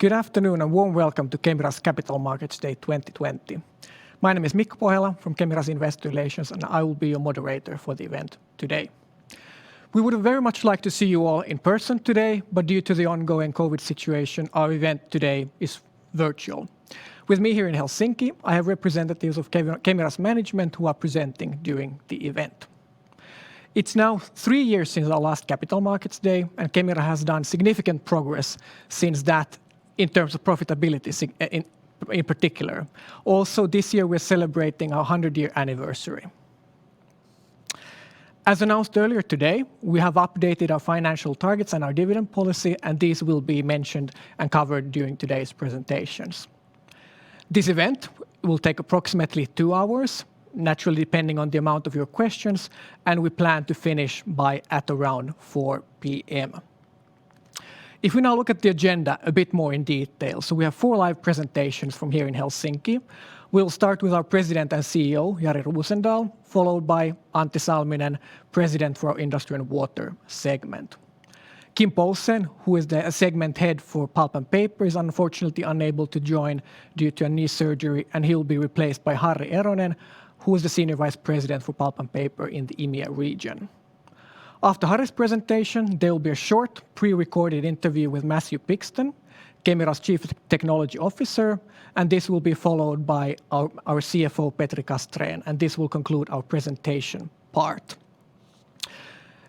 Good afternoon and warm welcome to Kemira's Capital Markets Day 2020. My name is Mikko Pohjola from Kemira's Investor Relations and I will be your moderator for the event today. We would very much like to see you all in person today, but due to the ongoing COVID situation, our event today is virtual. With me here in Helsinki, I have representatives of Kemira's management who are presenting during the event. It's now 3 years since our last Capital Markets Day, and Kemira has done significant progress since that in terms of profitability in particular. Also, this year we're celebrating our 100-year anniversary. As announced earlier today, we have updated our financial targets and our dividend policy, and these will be mentioned and covered during today's presentations. This event will take approximately 2 hours, naturally depending on the amount of your questions, and we plan to finish at around 4 p.m. If we now look at the agenda a bit more in detail, so we have 4 live presentations from here in Helsinki. We'll start with our President and CEO, Jari Rosendal, followed by Antti Salminen, President for our Industry and Water segment. Kim Poulsen, who is the segment head for Pulp and Paper, is unfortunately unable to join due to a knee surgery, and he will be replaced by Harri Eronen, who is the Senior Vice President for Pulp and Paper in the EMEA region. After Harri's presentation, there will be a short pre-recorded interview with Matthew Pixton, Kemira's Chief Technology Officer, and this will be followed by our CFO, Petri Castrén, and this will conclude our presentation part.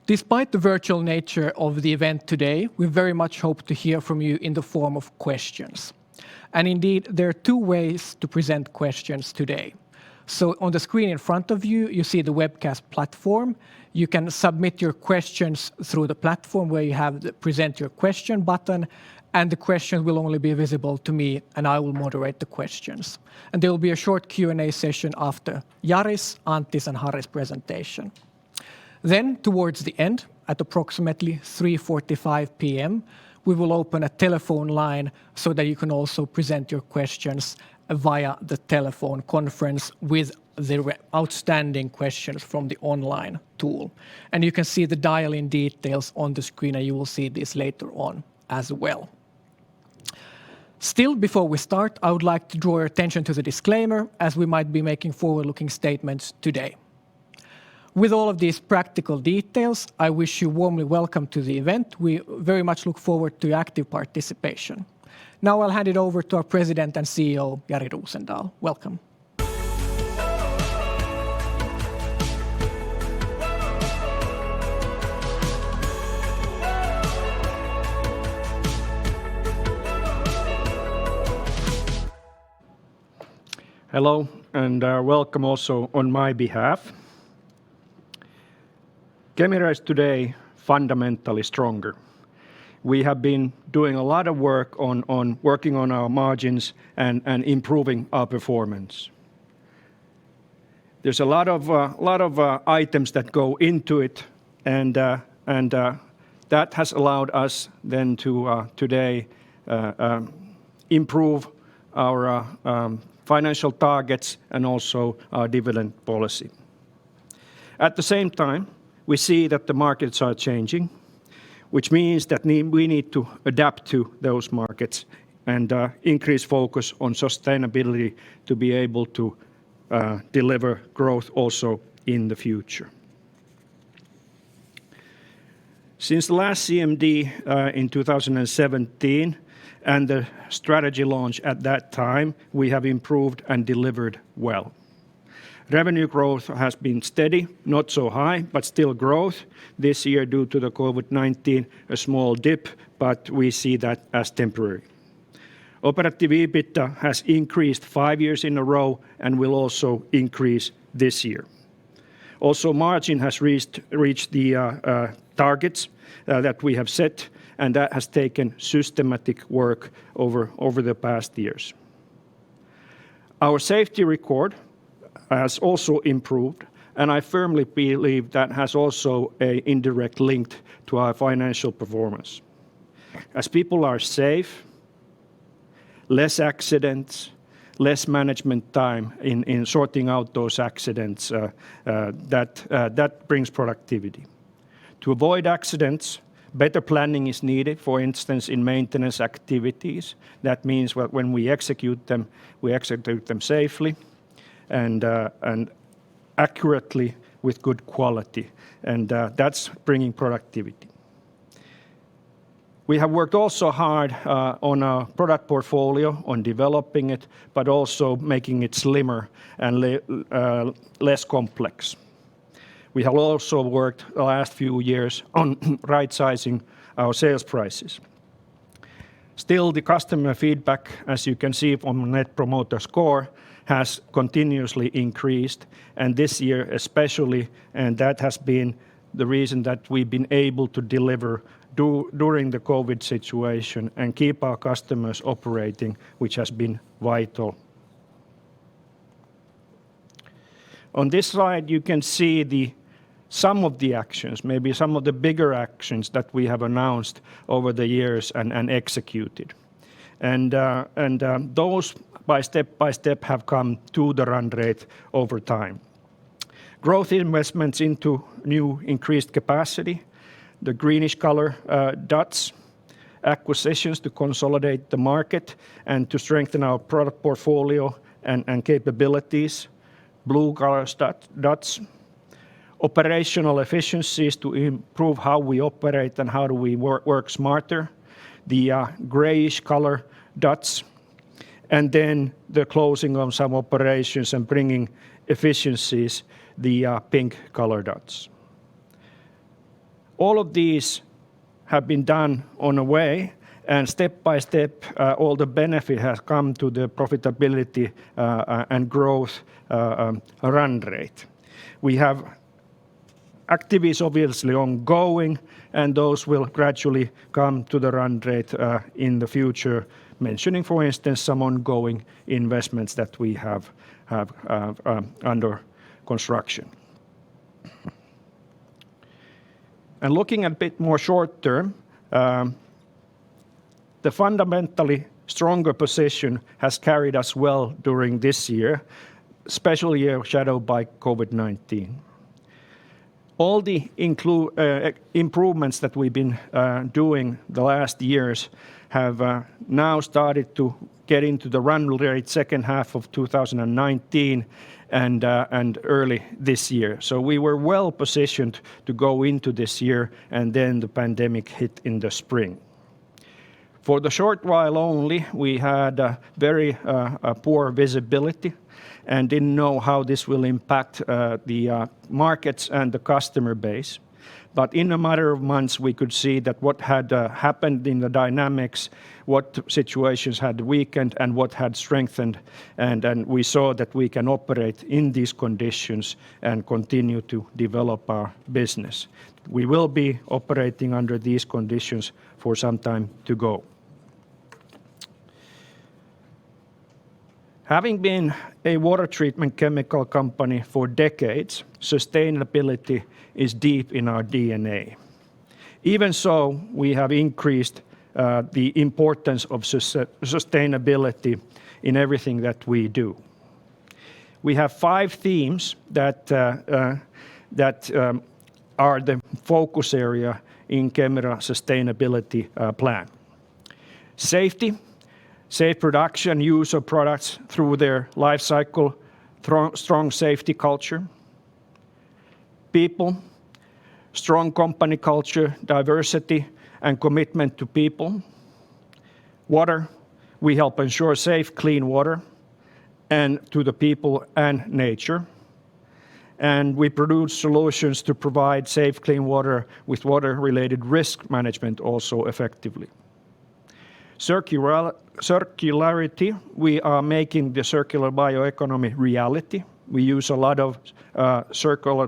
Despite the virtual nature of the event today, we very much hope to hear from you in the form of questions. And indeed, there are 2 ways to present questions today. So on the screen in front of you, you see the webcast platform. You can submit your questions through the platform where you have the Present Your Question button, and the questions will only be visible to me, and I will moderate the questions. And there will be a short Q&A session after Jari's, Antti's, and Harri's presentation. Then, towards the end, at approximately 3:45 p.m., we will open a telephone line so that you can also present your questions via the telephone conference with the outstanding questions from the online tool. And you can see the dial-in details on the screen, and you will see this later on as well. Still, before we start, I would like to draw your attention to the disclaimer, as we might be making forward-looking statements today. With all of these practical details, I wish you warmly welcome to the event. We very much look forward to your active participation. Now I'll hand it over to our President and CEO, Jari Rosendal. Welcome. Hello, and welcome also on my behalf. Kemira is today fundamentally stronger. We have been doing a lot of work on working on our margins and improving our performance. There's a lot of items that go into it, and that has allowed us then to today improve our financial targets and also our dividend policy. At the same time, we see that the markets are changing, which means that we need to adapt to those markets and increase focus on sustainability to be able to deliver growth also in the future. Since the last CMD in 2017 and the strategy launch at that time, we have improved and delivered well. Revenue growth has been steady, not so high, but still growth. This year, due to the COVID-19, a small dip, but we see that as temporary. Operative EBITDA has increased 5 years in a row and will also increase this year. Also, margin has reached the targets that we have set, and that has taken systematic work over the past years. Our safety record has also improved, and I firmly believe that has also an indirect link to our financial performance. As people are safe, less accidents, less management time in sorting out those accidents, that brings productivity. To avoid accidents, Better planning is needed, for instance, in maintenance activities. That means that when we execute them safely and accurately with good quality, and that's bringing productivity. We have worked also hard on our product portfolio, on developing it, but also making it slimmer and less complex. We have also worked the last few years on right-sizing our sales prices. Still, the customer feedback, as you can see from Net Promoter Score, has continuously increased, and this year especially, and that has been the reason that we've been able to deliver during the COVID situation and keep our customers operating, which has been vital. On this slide, you can see some of the actions, maybe some of the bigger actions that we have announced over the years and executed. And those by step have come to the run rate over time. Growth investments into new increased capacity, the greenish color dots, acquisitions to consolidate the market and to strengthen our product portfolio and capabilities, blue color dots, operational efficiencies to improve how we operate and how do we work smarter, the grayish color dots, and then the closing of some operations and bringing efficiencies, the pink color dots. All of these have been done on a way, and step by step, all the benefit has come to the profitability and growth run rate. We have activities obviously ongoing, and those will gradually come to the run rate in the future, mentioning, for instance, some ongoing investments that we have under construction. And looking at a bit more short term, the fundamentally stronger position has carried us well during this year, especially year shadowed by COVID-19. All the improvements that we've been doing the last years have now started to get into the run rate second half of 2019 and early this year. So we were well positioned to go into this year, and then the pandemic hit in the spring. For the short while only, we had very poor visibility and didn't know how this will impact the markets and the customer base. But in a matter of months, we could see that what had happened in the dynamics, what situations had weakened and what had strengthened, and we saw that we can operate in these conditions and continue to develop our business. We will be operating under these conditions for some time to go. Having been a water treatment chemical company for decades, sustainability is deep in our DNA. Even so, we have increased the importance of sustainability in everything that we do. We have 5 themes that are the focus area in Kemira sustainability plan. Safety, safe production, use of products through their life cycle, strong safety culture. People, strong company culture, diversity and commitment to people. Water, we help ensure safe, clean water and to the people and nature. And we produce solutions to provide safe, clean water with water-related risk management also effectively. Circularity, we are making the circular bioeconomy reality. We use a lot of circular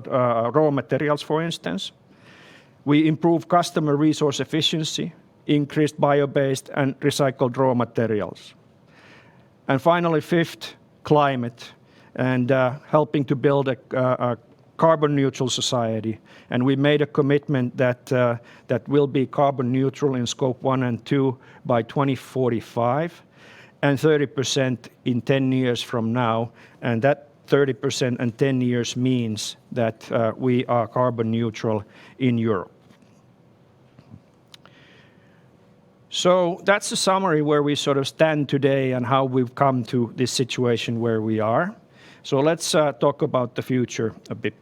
raw materials, for instance. We improve customer resource efficiency, increased bio-based and recycled raw materials. And finally, 5th, climate, and helping to build a carbon neutral society. And we made a commitment that will be carbon neutral in scope 1 and 2 by 2045 and 30% in 10 years from now. And that 30% and 10 years means that we are carbon neutral in Europe. So that's a summary where we sort of stand today and how we've come to this situation where we are. So let's talk about the future a bit.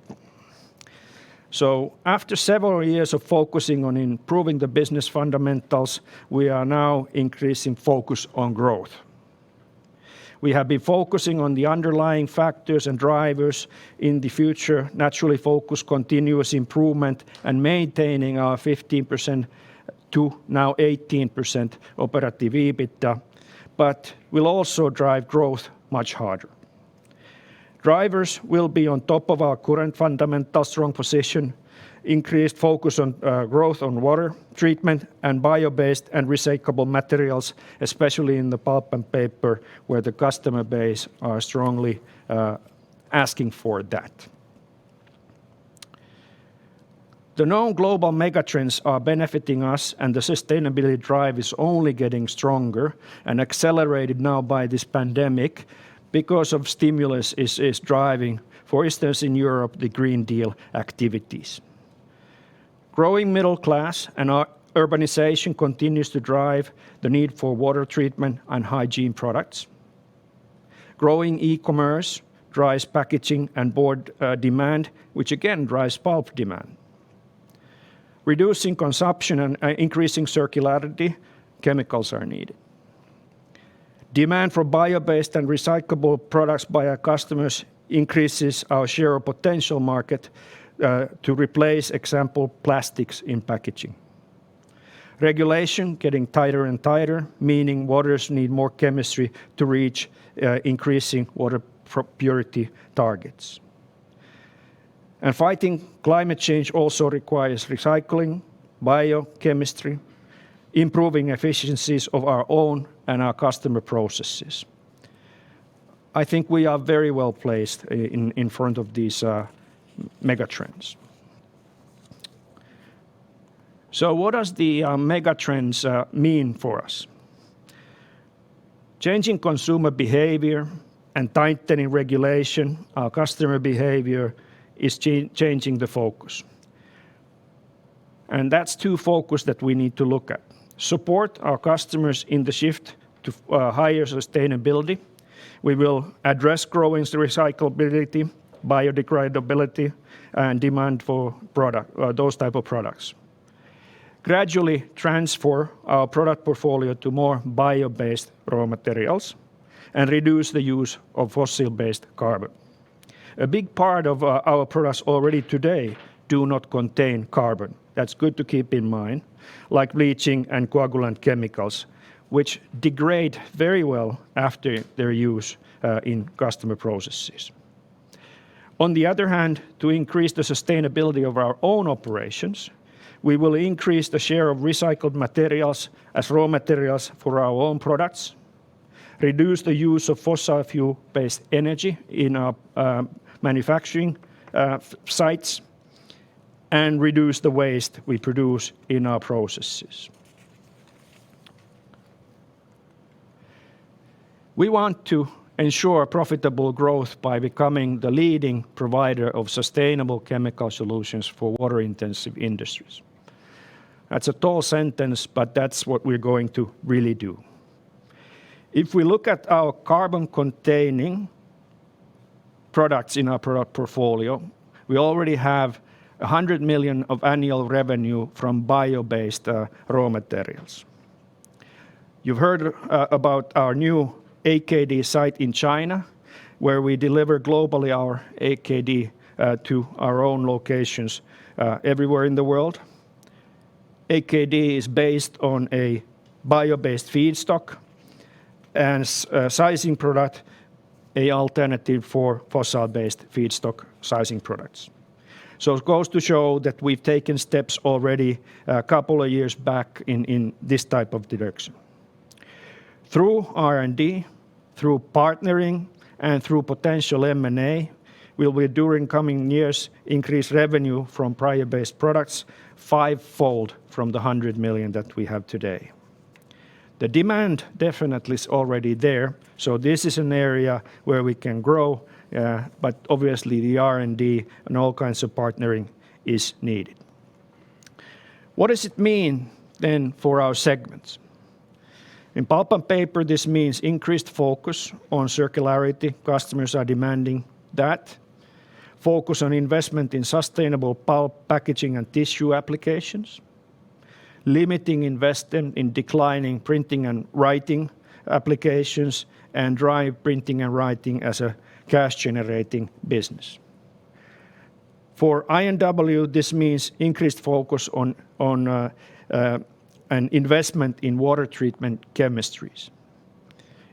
So after several years of focusing on improving the business fundamentals, we are now increasing focus on growth. We have been focusing on the underlying factors and drivers in the future, naturally focus continuous improvement and maintaining our 15% to now 18% operative EBITDA, but will also drive growth much harder. Drivers will be on top of our current fundamental strong position, increased focus on growth on water treatment and bio-based and recyclable materials, especially in the pulp and paper, where the customer base are strongly asking for that. The known global megatrends are benefiting us, and the sustainability drive is only getting stronger and accelerated now by this pandemic because of stimulus is driving, for instance, in Europe, the Green Deal activities. Growing middle class and urbanization continues to drive the need for water treatment and hygiene products. Growing e-commerce drives packaging and board demand, which again drives pulp demand. Reducing consumption and increasing circularity, chemicals are needed. Demand for bio-based and recyclable products by our customers increases our share of potential market to replace, example, plastics in packaging. Regulation getting tighter and tighter, meaning waters need more chemistry to reach increasing water purity targets. And fighting climate change also requires recycling, biochemistry, improving efficiencies of our own and our customer processes. I think we are very well placed in front of these megatrends. So what does the megatrends mean for us? Changing consumer behavior and tightening regulation, our customer behavior is changing the focus. And that's two focus that we need to look at. Support our customers in the shift to higher sustainability. We will address growing recyclability, biodegradability, and demand for those type of products. Gradually transfer our product portfolio to more bio-based raw materials and reduce the use of fossil-based carbon. A big part of our products already today do not contain carbon. That's good to keep in mind, like bleaching and coagulant chemicals, which degrade very well after their use in customer processes. On the other hand, to increase the sustainability of our own operations, we will increase the share of recycled materials as raw materials for our own products, reduce the use of fossil fuel-based energy in our manufacturing sites, and reduce the waste we produce in our processes. We want to ensure profitable growth by becoming the leading provider of sustainable chemical solutions for water-intensive industries. That's a tall sentence, but that's what we're going to really do. If we look at our carbon-containing products in our product portfolio, we already have 100 million of annual revenue from bio-based raw materials. You've heard about our new AKD site in China, where we deliver globally our AKD to our own locations everywhere in the world. AKD is based on a bio-based feedstock and sizing product, an alternative for fossil-based feedstock sizing products. So it goes to show that we've taken steps already a couple of years back in this type of direction. Through R&D, through partnering, and through potential M&A, we'll be during coming years increase revenue from bio-based products 5-fold from the 100 million that we have today. The demand definitely is already there, so this is an area where we can grow, but obviously the R&D and all kinds of partnering is needed. What does it mean then for our segments? In pulp and paper, this means increased focus on circularity. Customers are demanding that. Focus on investment in sustainable pulp, packaging, and tissue applications. Limiting investment in declining printing and writing applications, and drive printing and writing as a cash-generating business. For I&W, this means increased focus on an investment in water treatment chemistries.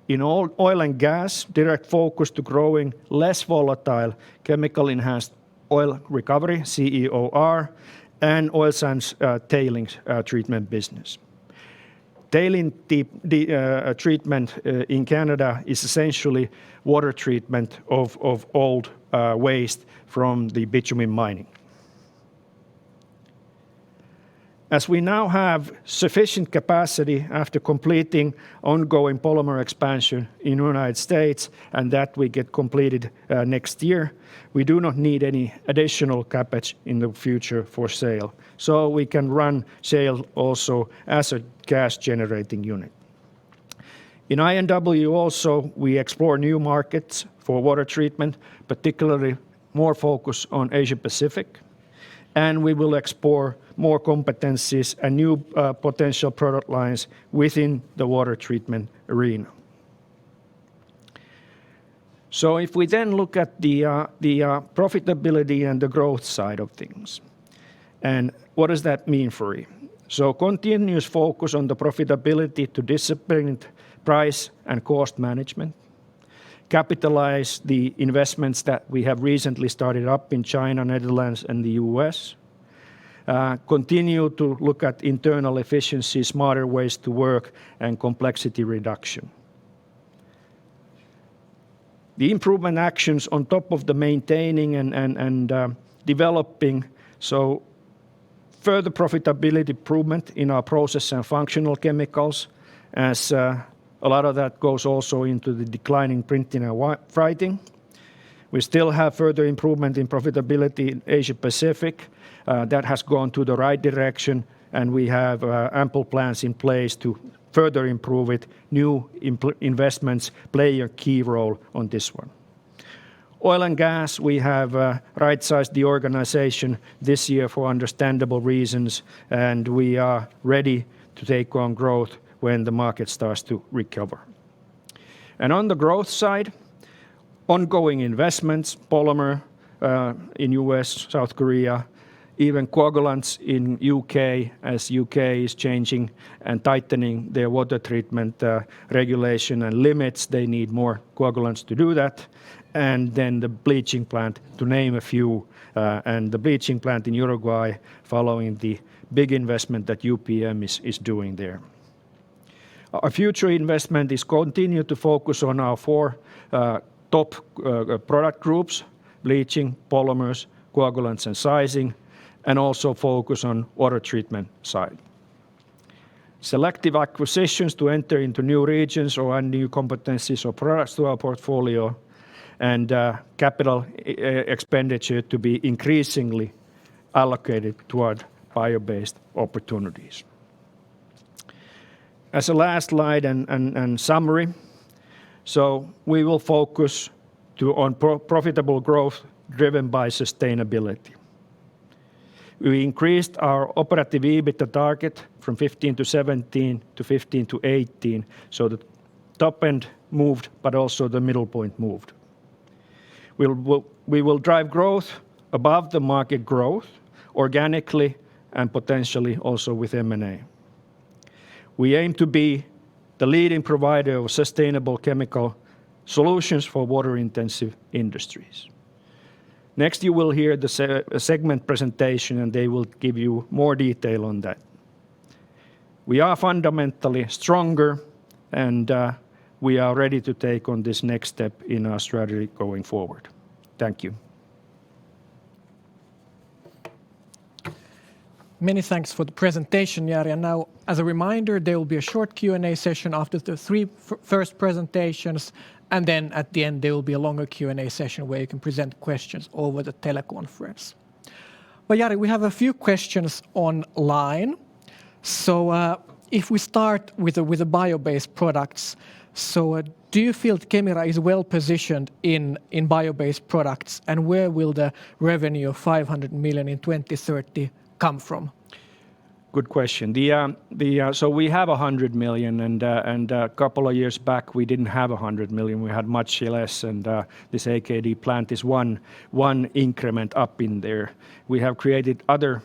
In oil and gas, direct focus to growing less volatile chemical-enhanced oil recovery, CEOR, and oil sands tailings treatment business. Tailing treatment in Canada is essentially water treatment of old waste from the bitumen mining. As we now have sufficient capacity after completing ongoing polymer expansion in the United States, and that we get completed next year, we do not need any additional CapEx in the future for SAIL. So we can run SAIL also as a cash-generating unit. In I&W also, we explore new markets for water treatment, particularly more focus on Asia Pacific, and we will explore more competencies and new potential product lines within the water treatment arena. So if we then look at the profitability and the growth side of things, and what does that mean for you? So continuous focus on the profitability to disciplined price and cost management, capitalize the investments that we have recently started up in China, Netherlands, and the US. Continue to look at internal efficiency, smarter ways to work, and complexity reduction. The improvement actions on top of the maintaining and developing, so further profitability improvement in our process and functional chemicals, as a lot of that goes also into the declining printing and writing. We still have further improvement in profitability in Asia Pacific. That has gone to the right direction, and we have ample plans in place to further improve it. New investments play a key role on this one. Oil and gas, we have right-sized the organization this year for understandable reasons, and we are ready to take on growth when the market starts to recover. And on the growth side, ongoing investments, polymer in US, South Korea, even coagulants in UK, as UK is changing and tightening their water treatment regulation and limits. They need more coagulants to do that. And then the bleaching plant, to name a few, and the bleaching plant in Uruguay following the big investment that UPM is doing there. Our future investment is continue to focus on our four top product groups: bleaching, polymers, coagulants, and sizing, and also focus on water treatment side. Selective acquisitions to enter into new regions or add new competencies or products to our portfolio, and capital expenditure to be increasingly allocated toward bio-based opportunities. As a last slide and summary, so we will focus on profitable growth driven by sustainability. We increased our operative EBITDA target from 15 to 17 to 15 to 18, so the top end moved, but also the middle point moved. We will drive growth above the market growth, organically and potentially also with M&A. We aim to be the leading provider of sustainable chemical solutions for water-intensive industries. Next, you will hear the segment presentation, and they will give you more detail on that. We are fundamentally stronger, and we are ready to take on this next step in our strategy going forward. Thank you. Many thanks for the presentation, Jari. And now, as a reminder, there will be a short Q&A session after the first presentations, and then at the end there will be a longer Q&A session where you can present questions over the teleconference. But Jari, we have a few questions online. So if we start with the bio-based products, so do you feel that Kemira is well positioned in bio-based products, and where will the revenue of 500 million in 2030 come from? Good question. So we have 100 million, and a couple of years back we didn't have 100 million. We had much less, and this AKD plant is one increment up in there. We have created other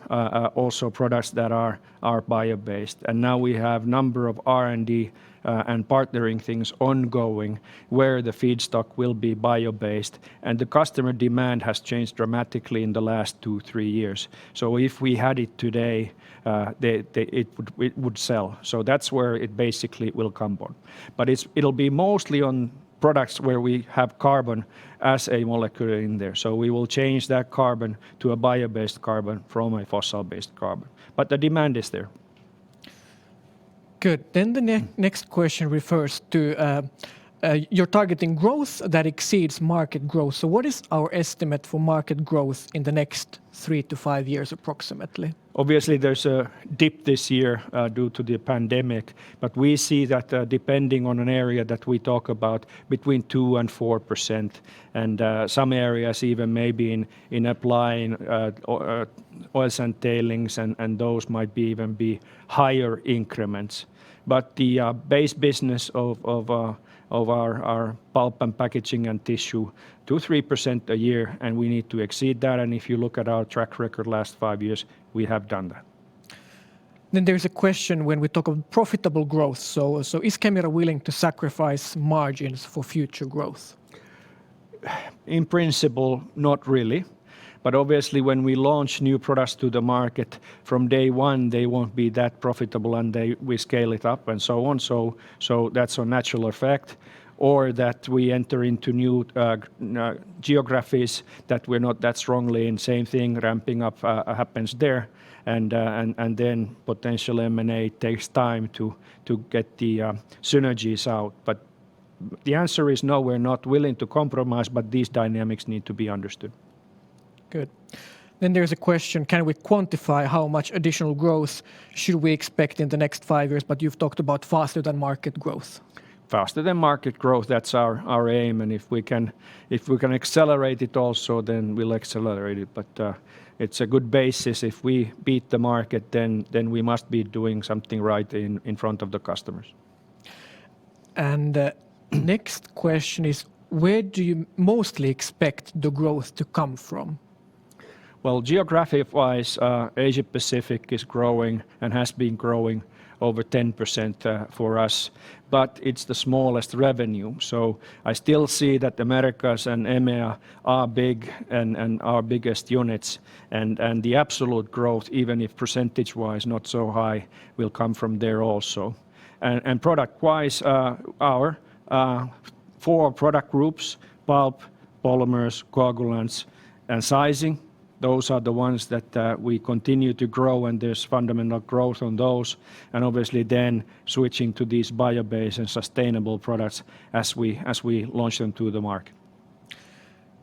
also products that are bio-based, and now we have number of R&D and partnering things ongoing where the feedstock will be bio-based, and the customer demand has changed dramatically in the last 2-3 years. So if we had it today, it would sell. So that's where it basically will come on. But it'll be mostly on products where we have carbon as a molecule in there. So we will change that carbon to a bio-based carbon from a fossil-based carbon. But the demand is there. Good. Then the next question refers to you're targeting growth that exceeds market growth. So what is our estimate for market growth in the next 3 to 5 years approximately? Obviously, there's a dip this year due to the pandemic, but we see that depending on an area that we talk about, between 2 and 4%, and some areas even maybe in applying oil sand tailings, and those might even be higher increments. But the base business of our pulp and packaging and tissue, 2-3% a year, and we need to exceed that. And if you look at our track record last 5 years, we have done that. Then there's a question when we talk of profitable growth. So is Kemira willing to sacrifice margins for future growth? In principle, not really. But obviously, when we launch new products to the market, from day one, they won't be that profitable, and we scale it up and so on. So that's a natural effect. Or that we enter into new geographies that we're not that strongly in. Same thing, ramping up happens there. And then potential M&A takes time to get the synergies out. But the answer is no, we're not willing to compromise, but these dynamics need to be understood. Good. Then there's a question, can we quantify how much additional growth should we expect in the next 5 years? But you've talked about faster than market growth. Faster than market growth, that's our aim. And if we can accelerate it also, then we'll accelerate it. But it's a good basis. If we beat the market, then we must be doing something right in front of the customers. And next question is, where do you mostly expect the growth to come from? Well, geographic-wise, Asia-Pacific is growing and has been growing over 10% for us, but it's the smallest revenue. So I still see that Americas and EMEA are big and our biggest units, and the absolute growth, even if percentage-wise not so high, will come from there also. And product-wise, our 4 product groups, pulp, polymers, coagulants, and sizing, those are the ones that we continue to grow, and there's fundamental growth on those. And obviously then switching to these bio-based and sustainable products as we launch them to the market.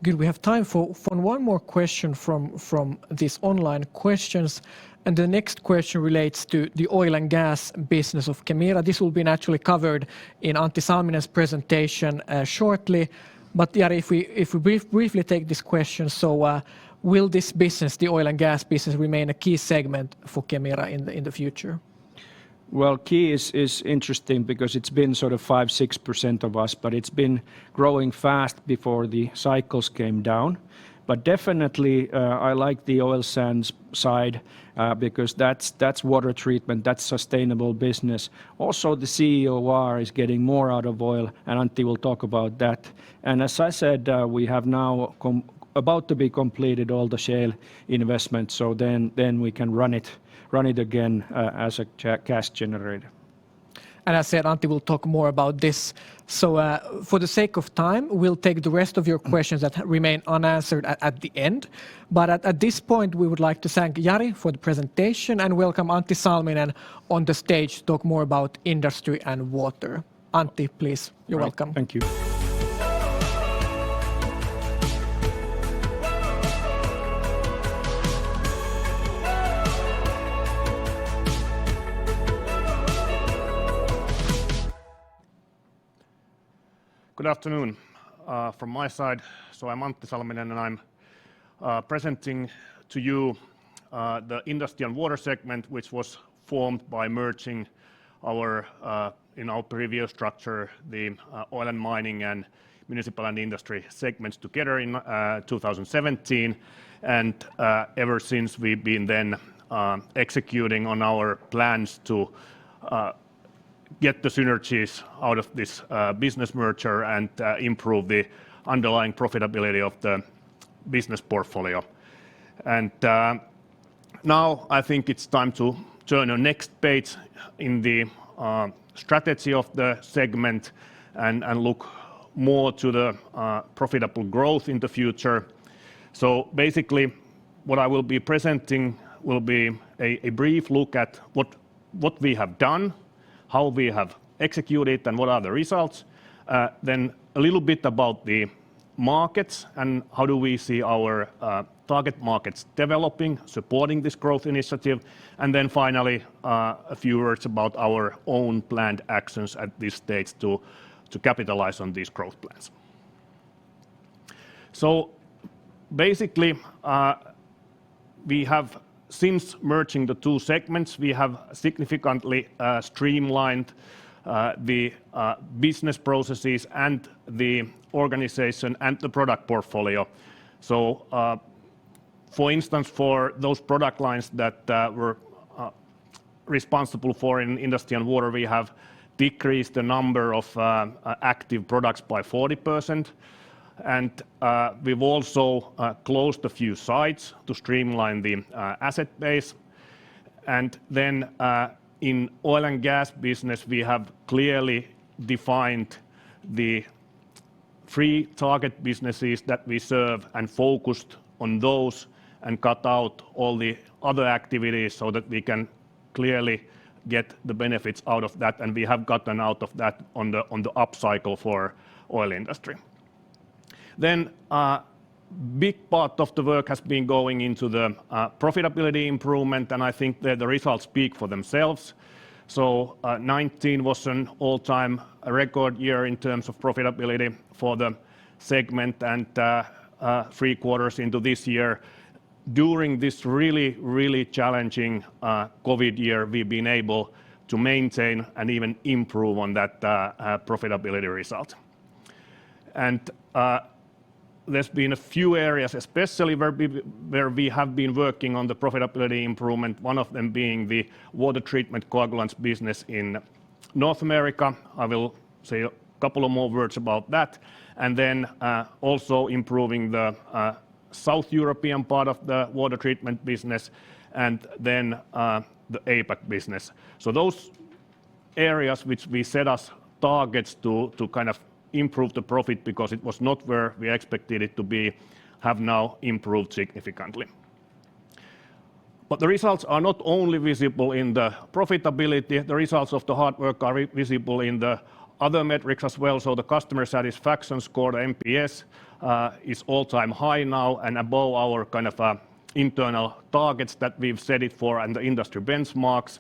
Good. We have time for one more question from these online questions. And the next question relates to the oil and gas business of Kemira. This will be naturally covered in Antti Salminen's presentation shortly. But Jari, if we briefly take this question, so will this business, the oil and gas business, remain a key segment for Kemira in the future? Well, key is interesting because it's been sort of 5-6% of us, but it's been growing fast before the cycles came down. But definitely, I like the oil sands side because that's water treatment, that's sustainable business. Also, the CEOR is getting more out of oil, and Antti will talk about that. And as I said, we have now about to be completed all the shale investments, so then we can run it again as a cash generator. And as I said, Antti will talk more about this. So for the sake of time, we'll take the rest of your questions that remain unanswered at the end. But at this point, we would like to thank Jari for the presentation and welcome Antti Salminen on the stage to talk more about industry and water. Antti, please, you're welcome. Thank you. Good afternoon from my side. So I'm Antti Salminen and I'm presenting to you the Industry and Water segment, which was formed by merging in our previous structure the oil and mining and municipal and industry segments together in 2017. And ever since we've been then executing on our plans to get the synergies out of this business merger and improve the underlying profitability of the business portfolio. And now I think it's time to turn the next page in the strategy of the segment and look more to the profitable growth in the future. So basically what I will be presenting will be a brief look at what we have done, how we have executed and what are the results. Then a little bit about the markets and how do we see our target markets developing, supporting this growth initiative. And then finally, a few words about our own planned actions at this stage to capitalize on these growth plans. So basically, we have, since merging the two segments, we have significantly streamlined the business processes and the organization and the product portfolio. So for instance, for those product lines that were responsible for in Industry and Water, we have decreased the number of active products by 40%. And we've also closed a few sites to streamline the asset base. And then in oil and gas business, we have clearly defined the 3 target businesses that we serve and focused on those and cut out all the other activities so that we can clearly get the benefits out of that. And we have gotten out of that on the upcycle for oil industry. Then big part of the work has been going into the profitability improvement, and I think that the results speak for themselves. So 19 was an all-time record year in terms of profitability for the segment, and 3 quarters into this year. During this really challenging COVID year, we've been able to maintain and even improve on that profitability result. And there's been a few areas, especially where we have been working on the profitability improvement, one of them being the water treatment coagulants business in North America. I will say a couple of more words about that. And then also improving the South European part of the water treatment business, and then the APAC business. So those areas which we set as targets to kind of improve the profit because it was not where we expected it to be, have now improved significantly. But the results are not only visible in the profitability, the results of the hard work are visible in the other metrics as well. So the customer satisfaction score, the NPS, is all-time high now and above our kind of internal targets that we've set it for and the industry benchmarks.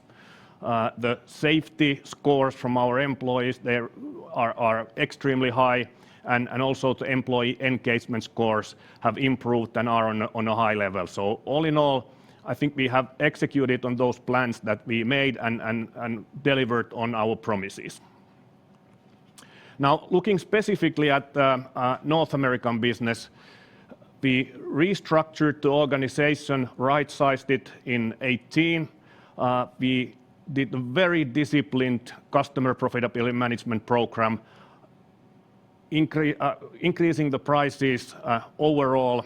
The safety scores from our employees, they are extremely high, and also the employee engagement scores have improved and are on a high level. So all in all, I think we have executed on those plans that we made and delivered on our promises. Now, looking specifically at the North American business, we restructured the organization, right-sized it in 2018. We did a very disciplined customer profitability management program, increasing the prices overall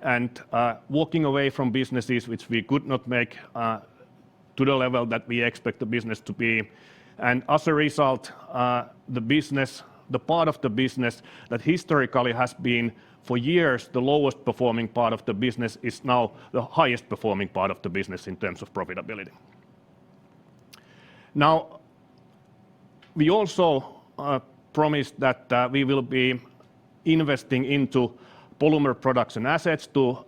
and walking away from businesses which we could not make to the level that we expect the business to be. And as a result, the part of the business that historically has been for years the lowest performing part of the business is now the highest performing part of the business in terms of profitability. Now, we also promised that we will be investing into polymer products and assets to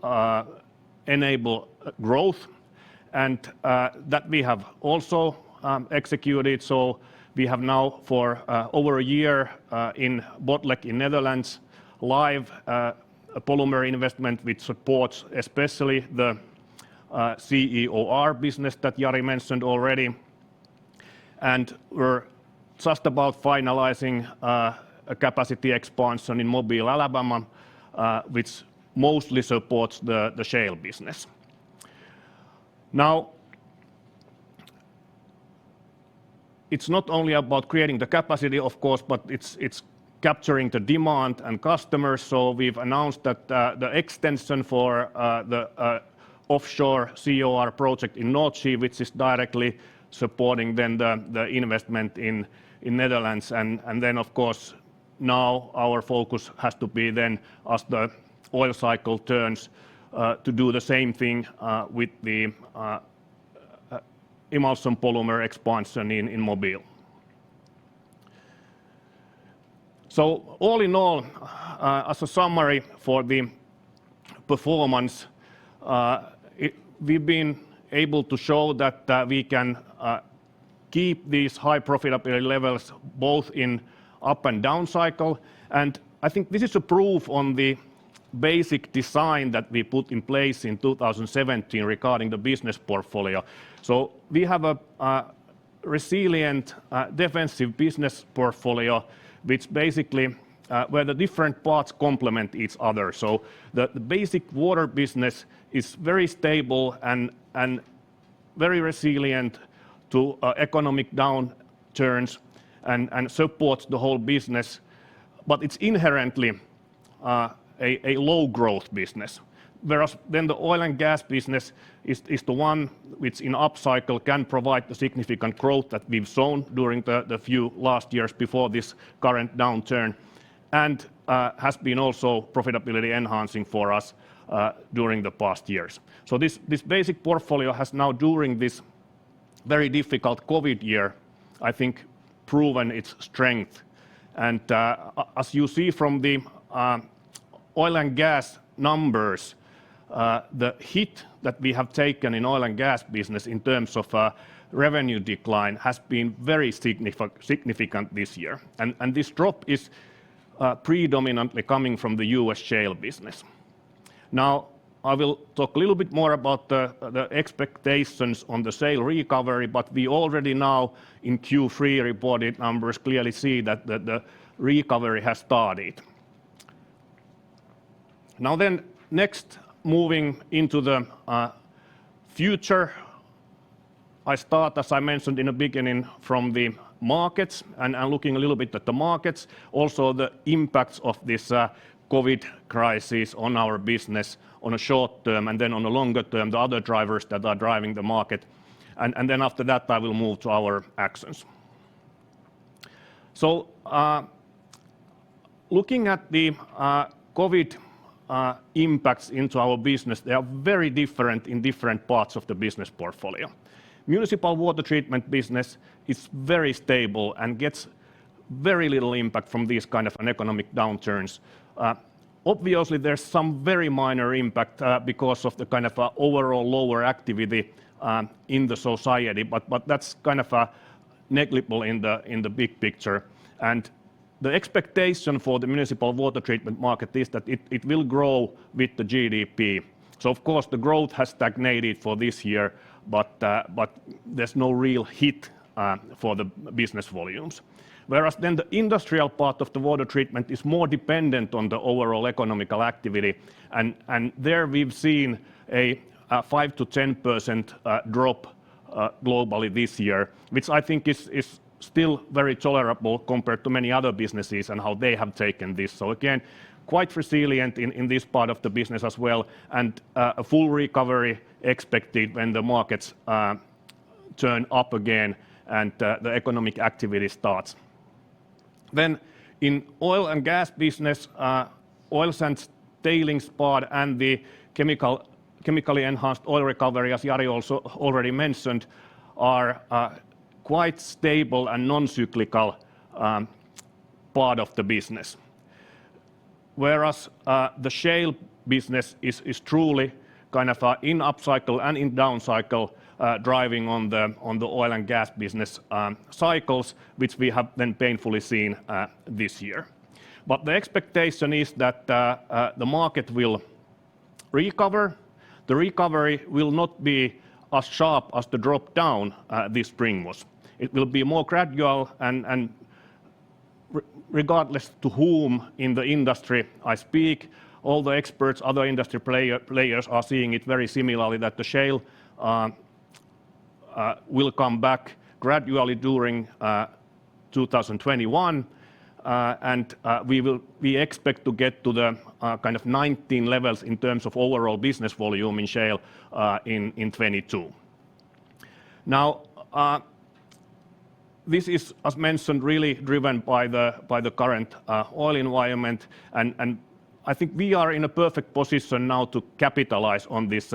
enable growth, and that we have also executed. So We have now for over a year in Botlek in Netherlands live a polymer investment which supports especially the CEOR business that Jari mentioned already. And we're just about finalizing a capacity expansion in Mobile, Alabama, which mostly supports the shale business. Now, it's not only about creating the capacity, of course, but it's capturing the demand and customers. So we've announced that the extension for the offshore CEOR project in North Sea, which is directly supporting then the investment in Netherlands. And then, of course, now our focus has to be then as the oil cycle turns to do the same thing with the emulsion polymer expansion in Mobile. So all in all, as a summary for the performance, we've been able to show that we can keep these high profitability levels both in up and down cycle. And I think this is a proof on the basic design that we put in place in 2017 regarding the business portfolio. So we have a resilient defensive business portfolio, which basically where the different parts complement each other. So the basic water business is very stable and very resilient to economic downturns and supports the whole business, but it's inherently a low growth business. Whereas then the oil and gas business is the one which in upcycle can provide the significant growth that we've shown during the few last years before this current downturn, and has been also profitability enhancing for us during the past years. So this basic portfolio has now, during this very difficult COVID year, I think, proven its strength. And as you see from the oil and gas numbers, the hit that we have taken in oil and gas business in terms of revenue decline has been very significant this year. And this drop is predominantly coming from the US shale business. Now, I will talk a little bit more about the expectations on the shale recovery, but we already now in Q3 reported numbers clearly see that the recovery has started. Now then, next, moving into the future, I start, as I mentioned in the beginning, from the markets and looking a little bit at the markets, also the impacts of this COVID crisis on our business on a short term, and then on a longer term, the other drivers that are driving the market. And then after that, I will move to our actions. So looking at the COVID impacts into our business, they are very different in different parts of the business portfolio. Municipal water treatment business is very stable and gets very little impact from these kind of economic downturns. Obviously, there's some very minor impact because of the kind of overall lower activity in the society, but that's kind of negligible in the big picture. And the expectation for the municipal water treatment market is that it will grow with the GDP. So of course the growth has stagnated for this year, but there's no real hit for the business volumes. Whereas then the industrial part of the water treatment is more dependent on the overall economical activity, and there we've seen a 5 to 10% drop globally this year, which I think is still very tolerable compared to many other businesses and how they have taken this. So again, quite resilient in this part of the business as well, and a full recovery expected when the markets turn up again and the economic activity starts. Then in oil and gas business, oil sands tailings part and the chemically enhanced oil recovery, as Jari also already mentioned, are quite stable and non-cyclical part of the business. Whereas the shale business is truly kind of in upcycle and in downcycle driving on the oil and gas business cycles, which we have then painfully seen this year. But the expectation is that the market will recover. The recovery will not be as sharp as the drop down this spring was. It will be more gradual, and regardless to whom in the industry I speak, all the experts, other industry players are seeing it very similarly, that the shale will come back gradually during 2021, and we expect to get to the kind of 19 levels in terms of overall business volume in shale in 22. Now, this is, as mentioned, really driven by the current oil environment, and I think we are in a perfect position now to capitalize on this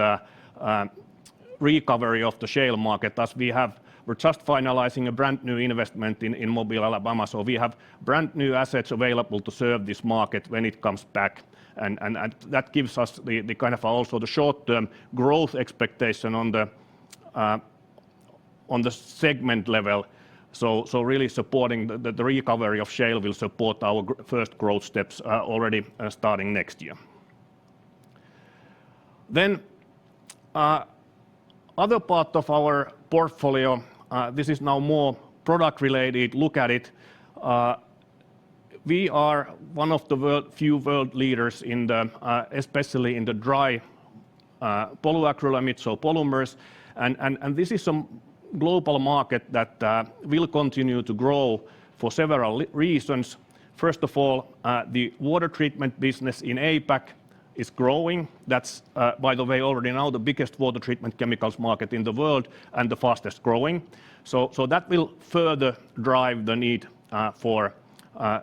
recovery of the shale market, as we're just finalizing a brand new investment in Mobile, Alabama, so we have brand new assets available to serve this market when it comes back, and that gives us the kind of also the short-term growth expectation on the segment level. So really supporting the recovery of shale will support our first growth steps already starting next year. Then other part of our portfolio, this is now more product related. Look at it. We are one of the few world leaders in especially in the dry polyacrylamide, so polymers, and this is some global market that will continue to grow for several reasons. First of all, the water treatment business in APAC is growing. That's, by the way, already now the biggest water treatment chemicals market in the world and the fastest growing. So that will further drive the need for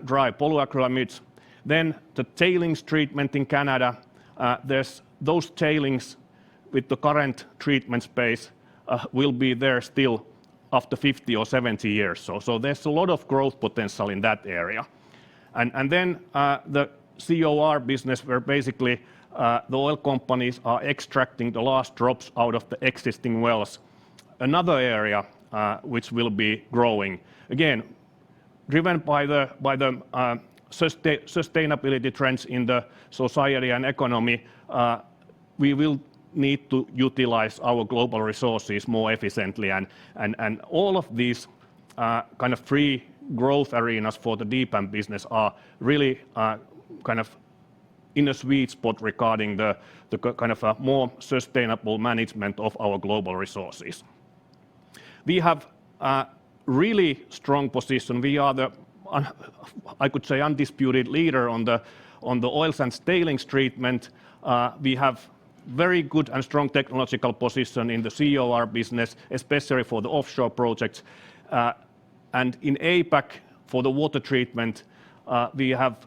dry polyacrylamides. Then the tailings treatment in Canada, there's those tailings with the current treatment space will be there still after 50 or 70 years. So there's a lot of growth potential in that area. And then the COR business, where basically the oil companies are extracting the last drops out of the existing wells. Another area which will be growing. Again, driven by the sustainability trends in the society and economy, we will need to utilize our global resources more efficiently, and all of these kind of three growth arenas for the DPAM business are really kind of in a sweet spot regarding the kind of a more sustainable management of our global resources. We have a really strong position. We are the, I could say, undisputed leader on the oil sands tailings treatment. We have very good and strong technological position in the COR business, especially for the offshore projects. And in APAC, for the water treatment, we have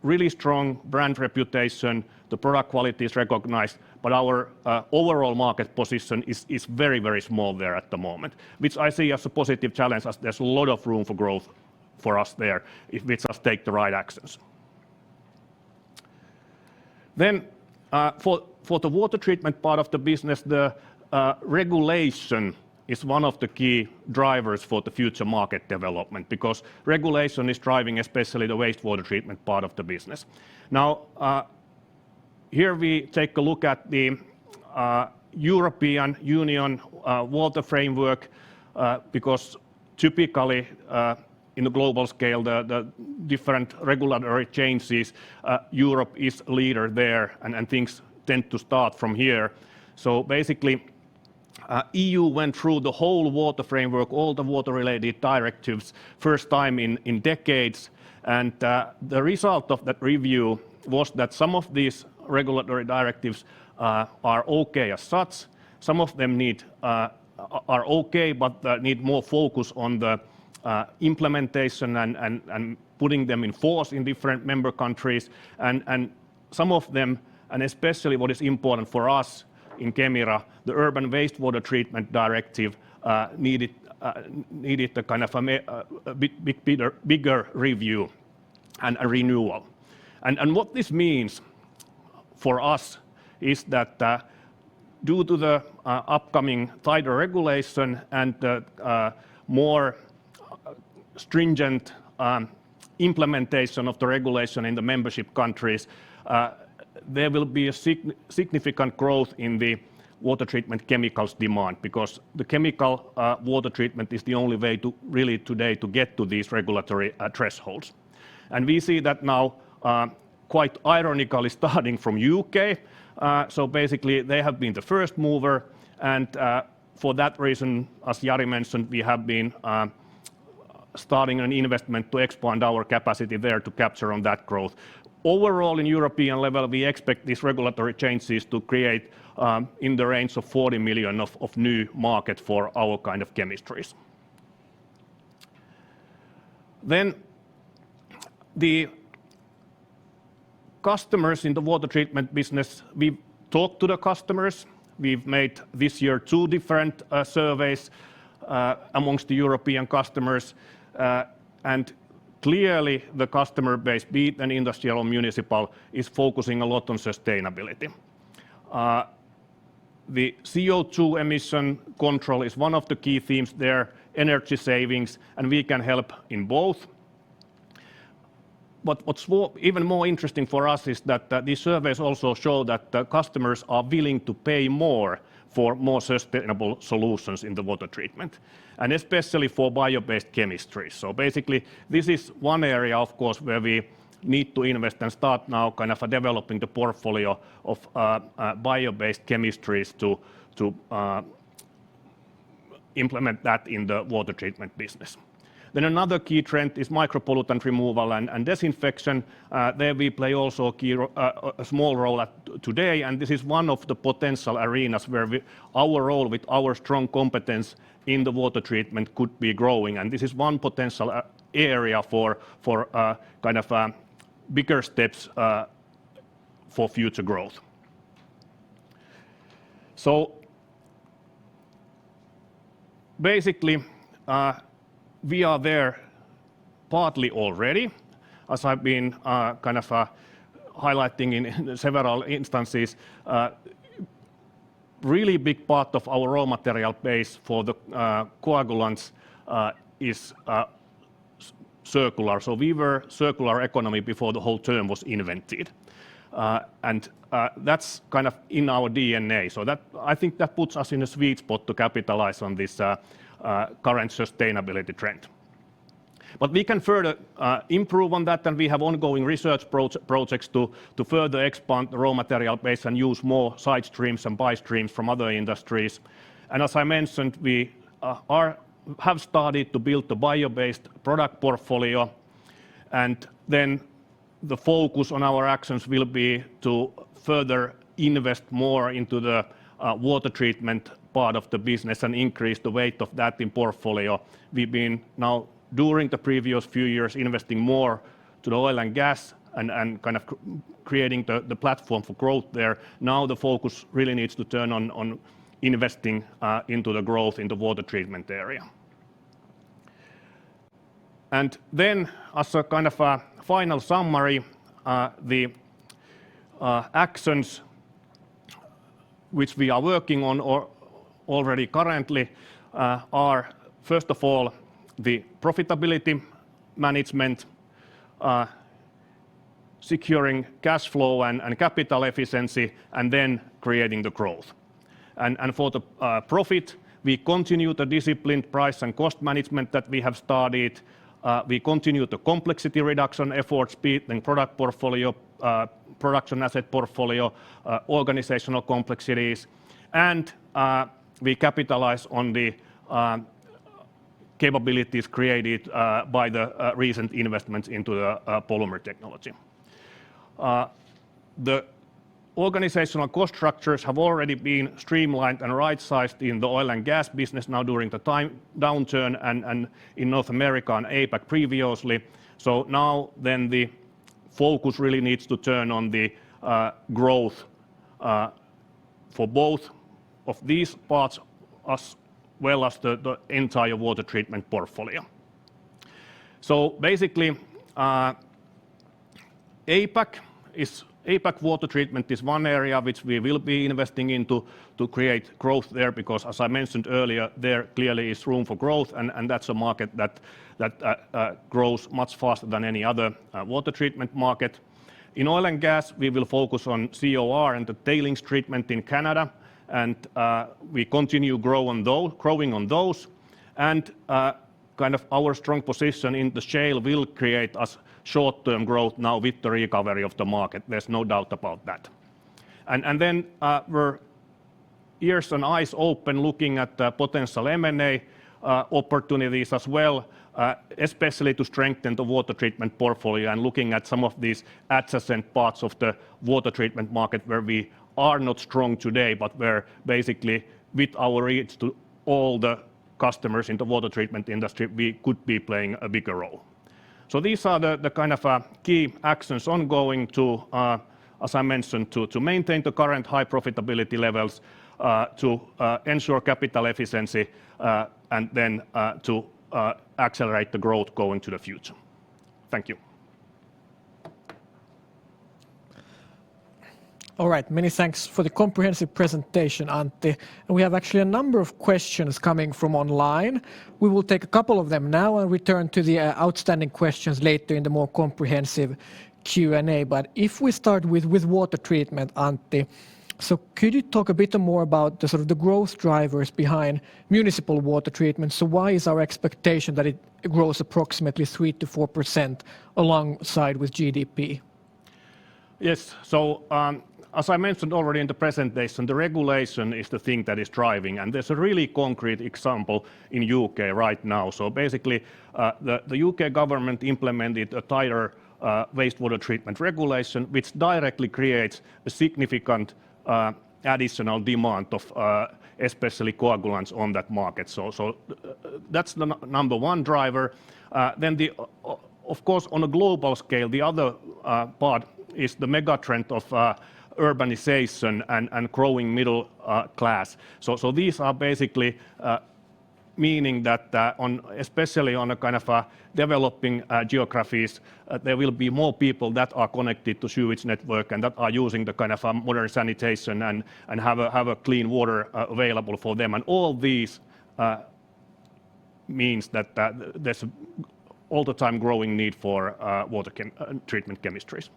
really strong brand reputation. The product quality is recognized, but our overall market position is very, very small there at the moment, which I see as a positive challenge, as there's a lot of room for growth for us there if we just take the right actions. Then for the water treatment part of the business, the regulation is one of the key drivers for the future market development, because regulation is driving especially the wastewater treatment part of the business. Now, here we take a look at the European Union water framework, because typically in the global scale, the different regulatory changes, Europe is a leader there, and things tend to start from here. So basically, EU went through the whole water framework, all the water-related directives, first time in decades, and the result of that review was that some of these regulatory directives are okay as such. Some of them are okay, but need more focus on the implementation and putting them in force in different member countries, and some of them, and especially what is important for us in Kemira, the Urban Wastewater Treatment Directive needed a kind of a bigger review and a renewal. And what this means for us is that due to the upcoming tighter regulation and the more stringent implementation of the regulation in the membership countries, there will be a significant growth in the water treatment chemicals demand, because the chemical water treatment is the only way to really today to get to these regulatory thresholds. And we see that now quite ironically starting from UK. So basically they have been the first mover, and for that reason, as Jari mentioned, we have been starting an investment to expand our capacity there to capture on that growth. Overall, in European level, we expect these regulatory changes to create in the range of 40 million of new market for our kind of chemistries. Then the customers in the water treatment business, we've talked to the customers. We've made this year 2 different surveys amongst the European customers, and clearly the customer base, be it an industrial or municipal, is focusing a lot on sustainability. The CO2 emission control is one of the key themes there, energy savings, and we can help in both. But what's even more interesting for us is that these surveys also show that the customers are willing to pay more for more sustainable solutions in the water treatment, and especially for bio-based chemistry. So basically, this is one area, of course, where we need to invest and start now kind of developing the portfolio of bio-based chemistries to implement that in the water treatment business. Then another key trend is micropollutant removal and disinfection. There we play also a small role today, and this is one of the potential arenas where our role with our strong competence in the water treatment could be growing, and this is one potential area for kind of bigger steps for future growth. So basically, we are there partly already, as I've been kind of highlighting in several instances. Really big part of our raw material base for the coagulants is circular. So we were circular economy before the whole term was invented. And that's kind of in our DNA. So that, I think that puts us in a sweet spot to capitalize on this current sustainability trend. But we can further improve on that, and we have ongoing research projects to further expand the raw material base and use more side streams and by streams from other industries. And as I mentioned, we have started to build the bio-based product portfolio, and then the focus on our actions will be to further invest more into the water treatment part of the business and increase the weight of that in portfolio. We've been now, during the previous few years, investing more to the oil and gas and kind of creating the platform for growth there. Now the focus really needs to turn on investing into the growth in the water treatment area. And then, as a kind of a final summary, the actions which we are working on already currently are, first of all, the profitability management, securing cash flow and capital efficiency, and then creating the growth. And for the profit, we continue the disciplined price and cost management that we have started. We continue the complexity reduction efforts, be it in product portfolio, production asset portfolio, organizational complexities, and we capitalize on the capabilities created by the recent investments into the polymer technology. The organizational cost structures have already been streamlined and right-sized in the oil and gas business now during the downturn and in North America and APAC previously. So now then the focus really needs to turn on the growth for both of these parts as well as the entire water treatment portfolio. So basically, APAC is APAC water treatment is one area which we will be investing into to create growth there, because as I mentioned earlier, there clearly is room for growth, and that's a market that grows much faster than any other water treatment market. In oil and gas, we will focus on COR and the tailings treatment in Canada, and we continue growing on those. And kind of our strong position in the shale will create us short-term growth now with the recovery of the market. There's no doubt about that. And then we're ears and eyes open looking at potential M&A opportunities as well, especially to strengthen the water treatment portfolio and looking at some of these adjacent parts of the water treatment market where we are not strong today, but where basically with our reach to all the customers in the water treatment industry, we could be playing a bigger role. So these are the kind of key actions ongoing to, as I mentioned, to maintain the current high profitability levels, to ensure capital efficiency, and then to accelerate the growth going to the future. Thank you. All right, many thanks for the comprehensive presentation, Antti. And we have actually a number of questions coming from online. We will take a couple of them now and return to the outstanding questions later in the more comprehensive Q&A. But if we start with water treatment, Antti, so could you talk a bit more about the sort of the growth drivers behind municipal water treatment? So why is our expectation that it grows approximately 3 to 4% alongside with GDP? Yes, so as I mentioned already in the presentation, the regulation is the thing that is driving, and there's a really concrete example in UK right now. So basically, the UK government implemented a tighter wastewater treatment regulation, which directly creates a significant additional demand of especially coagulants on that market. So that's the number one driver. Then of course, on a global scale, the other part is the mega trend of urbanization and growing middle class. So these are basically meaning that especially on a kind of developing geographies, there will be more people that are connected to sewage network and that are using the kind of modern sanitation and have a clean water available for them. And all these means that there's all the time growing need for water treatment chemistries.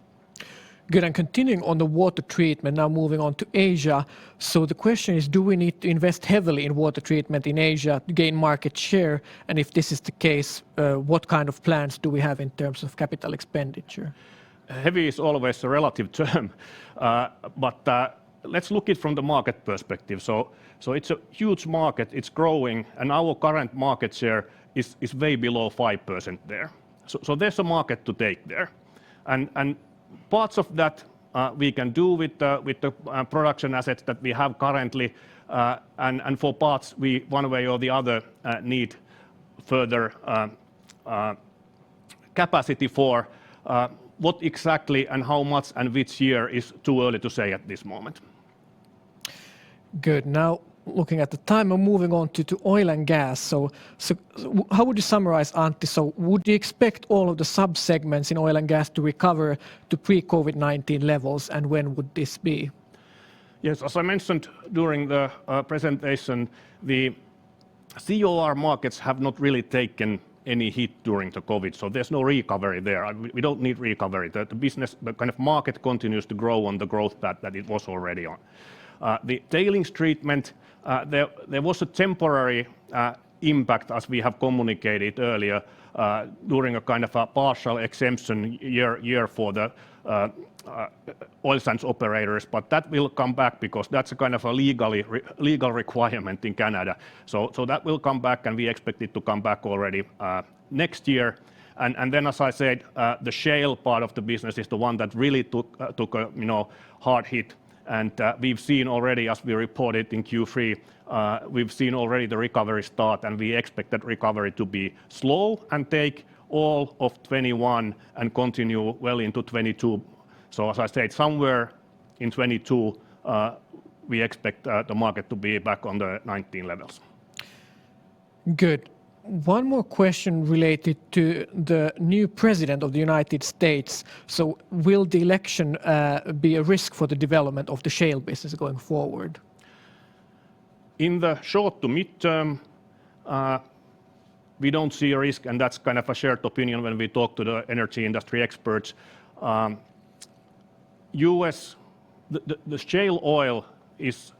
Good, and continuing on the water treatment, now moving on to Asia. So the question is, do we need to invest heavily in water treatment in Asia to gain market share? And if this is the case, what kind of plans do we have in terms of capital expenditure? Heavy is always a relative term, but let's look at it from the market perspective. So it's a huge market, it's growing, and our current market share is way below 5% there. So there's a market to take there. And parts of that we can do with the production assets that we have currently, and for parts we, one way or the other, need further capacity for. What exactly and how much and which year is too early to say at this moment. Good. Now, looking at the time and moving on to oil and gas. So how would you summarize, Antti? So would you expect all of the sub-segments in oil and gas to recover to pre-COVID-19 levels, and when would this be? Yes, as I mentioned during the presentation, the COR markets have not really taken any hit during the COVID, so there's no recovery there. We don't need recovery. The business, the kind of market continues to grow on the growth path that it was already on. The tailings treatment, there was a temporary impact, as we have communicated earlier, during a kind of a partial exemption year for the oil sands operators, but that will come back because that's a kind of a legal requirement in Canada. So that will come back, and we expect it to come back already next year. And then, as I said, the shale part of the business is the one that really took a hard hit. And we've seen already, as we reported in Q3, we've seen already the recovery start, and we expect that recovery to be slow and take all of 21 and continue well into 22. So as I said, somewhere in 22, we expect the market to be back on the 19 levels. Good. one more question related to the new president of the United States. So will the election be a risk for the development of the shale business going forward? In the short to mid-term, we don't see a risk, and that's kind of a shared opinion when we talk to the energy industry experts. The shale oil is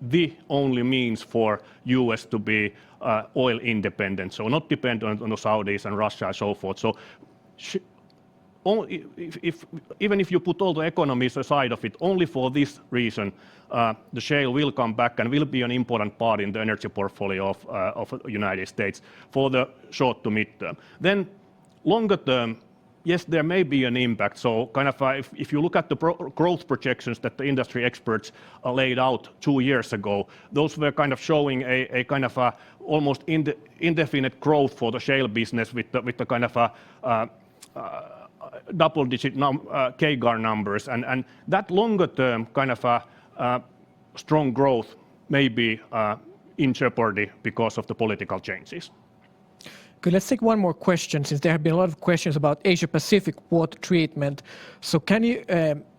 the only means for US to be oil independent, so not dependent on the Saudis and Russia and so forth. So even if you put all the economies aside of it, only for this reason, the shale will come back and will be an important part in the energy portfolio of the United States for the short to mid-term. Then longer term, yes, there may be an impact. So kind of if you look at the growth projections that the industry experts laid out 2 years ago, those were kind of showing a kind of almost indefinite growth for the shale business with the kind of double-digit CAGR numbers, and that longer-term kind of strong growth may be in jeopardy because of the political changes. Good. Let's take one more question, since there have been a lot of questions about Asia-Pacific water treatment. So can you,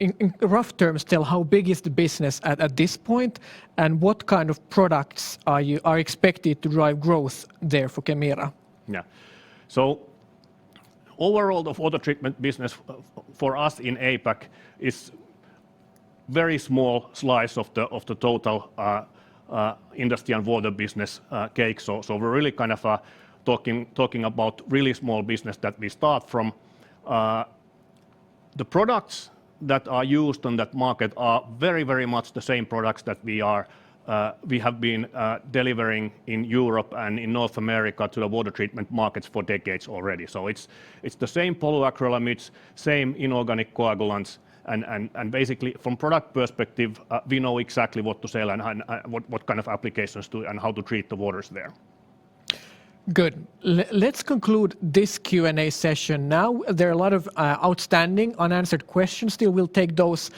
in rough terms, tell how big is the business at this point, and what kind of products are expected to drive growth there for Kemira? Yeah. So overall, the water treatment business for us in APAC is very small slice of the total industry and water business cake. So we're really kind of talking about really small business that we start from. The products that are used on that market are very, very much the same products that we have been delivering in Europe and in North America to the water treatment markets for decades already. So it's the same polyacrylamides, same inorganic coagulants, and basically from product perspective, we know exactly what to sell and what kind of applications to and how to treat the waters there. Good. Let's conclude this Q&A session now. There are a lot of outstanding unanswered questions still. We'll take those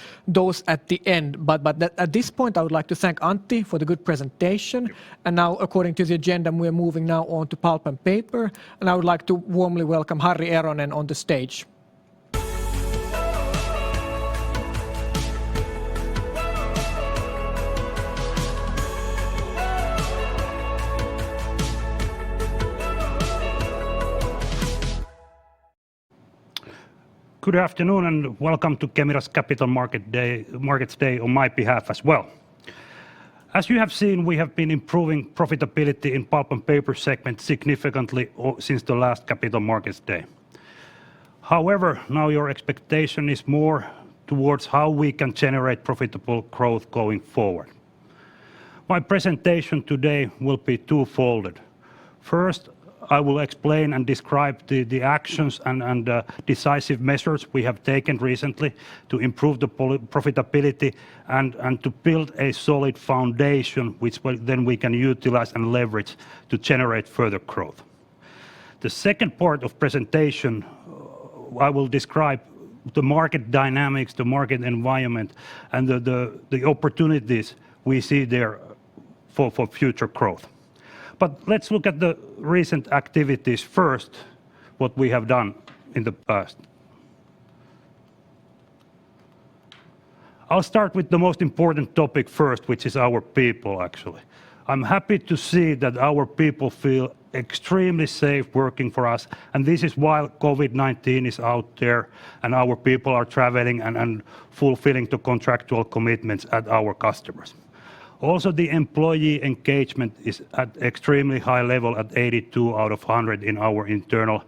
at the end. But at this point, I would like to thank Antti for the good presentation. And now, according to the agenda, we're moving now on to pulp and paper. And I would like to warmly welcome Harri Eronen on the stage. Good afternoon and welcome to Kemira's Capital Markets Day on my behalf as well. As you have seen, we have been improving profitability in pulp and paper segment significantly since the last Capital Markets Day. However, now your expectation is more towards how we can generate profitable growth going forward. My presentation today will be twofold. First, I will explain and describe the actions and decisive measures we have taken recently to improve the profitability and to build a solid foundation which then we can utilize and leverage to generate further growth. The second part of presentation, I will describe the market dynamics, the market environment, and the opportunities we see there for future growth. But let's look at the recent activities first, what we have done in the past. I'll start with the most important topic first, which is our people, actually. I'm happy to see that our people feel extremely safe working for us, and this is while COVID-19 is out there and our people are traveling and fulfilling the contractual commitments at our customers. Also, the employee engagement is at extremely high level at 82 out of 100 in our internal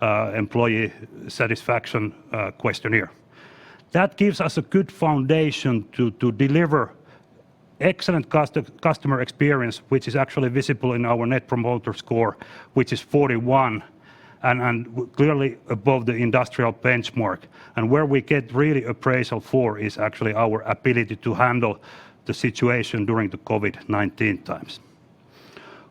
employee satisfaction questionnaire. That gives us a good foundation to deliver excellent customer experience, which is actually visible in our Net Promoter Score, which is 41 and clearly above the industrial benchmark. And where we get really appraisal for is actually our ability to handle the situation during the COVID-19 times.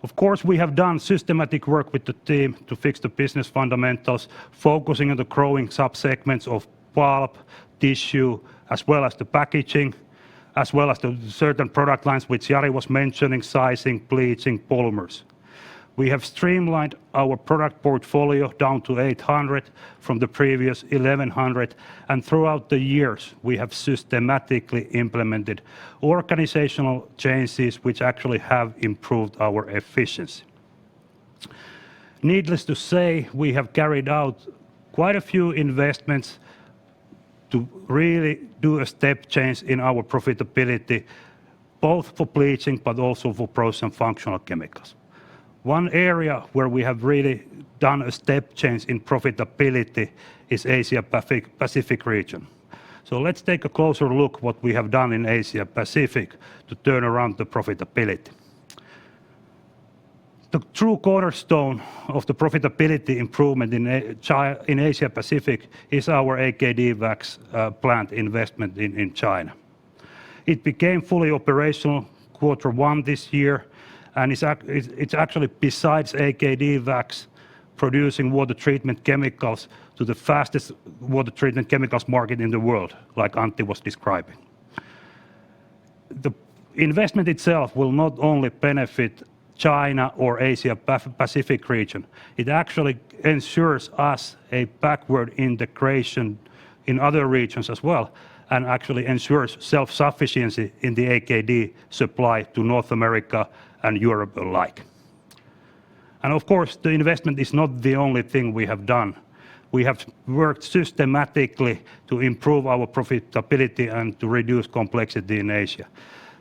Of course, we have done systematic work with the team to fix the business fundamentals, focusing on the growing subsegments of pulp, tissue, as well as the packaging, as well as the certain product lines which Jari was mentioning, sizing, bleaching, polymers. We have streamlined our product portfolio down to 800 from the previous 1,100, and throughout the years, we have systematically implemented organizational changes which actually have improved our efficiency. Needless to say, we have carried out quite a few investments to really do a step change in our profitability, both for bleaching but also for process and functional chemicals. One area where we have really done a step change in profitability is Asia Pacific region. So let's take a closer look what we have done in Asia Pacific to turn around the profitability. The true cornerstone of the profitability improvement in Asia Pacific is our AKD wax plant investment in China. It became fully operational Q1 this year, and it's actually, besides AKD wax, producing water treatment chemicals to the fastest water treatment chemicals market in the world, like Antti was describing. The investment itself will not only benefit China or Asia Pacific region, it actually ensures us a backward integration in other regions as well, and actually ensures self-sufficiency in the AKD supply to North America and Europe alike. And of course, the investment is not the only thing we have done. We have worked systematically to improve our profitability and to reduce complexity in Asia.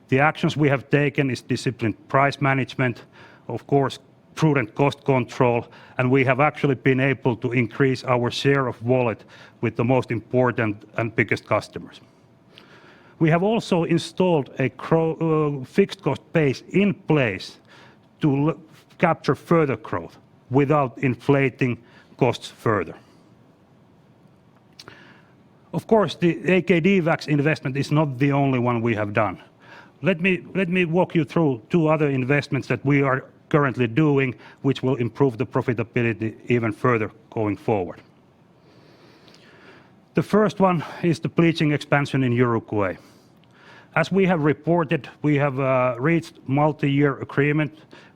The actions we have taken is disciplined price management, of course, prudent cost control, and we have actually been able to increase our share of wallet with the most important and biggest customers. We have also installed a fixed cost base in place to capture further growth without inflating costs further. Of course, the AKD wax investment is not the only one we have done. Let me walk you through two other investments that we are currently doing, which will improve the profitability even further going forward. The first one is the bleaching expansion in Uruguay. As we have reported, we have reached multi-year agreement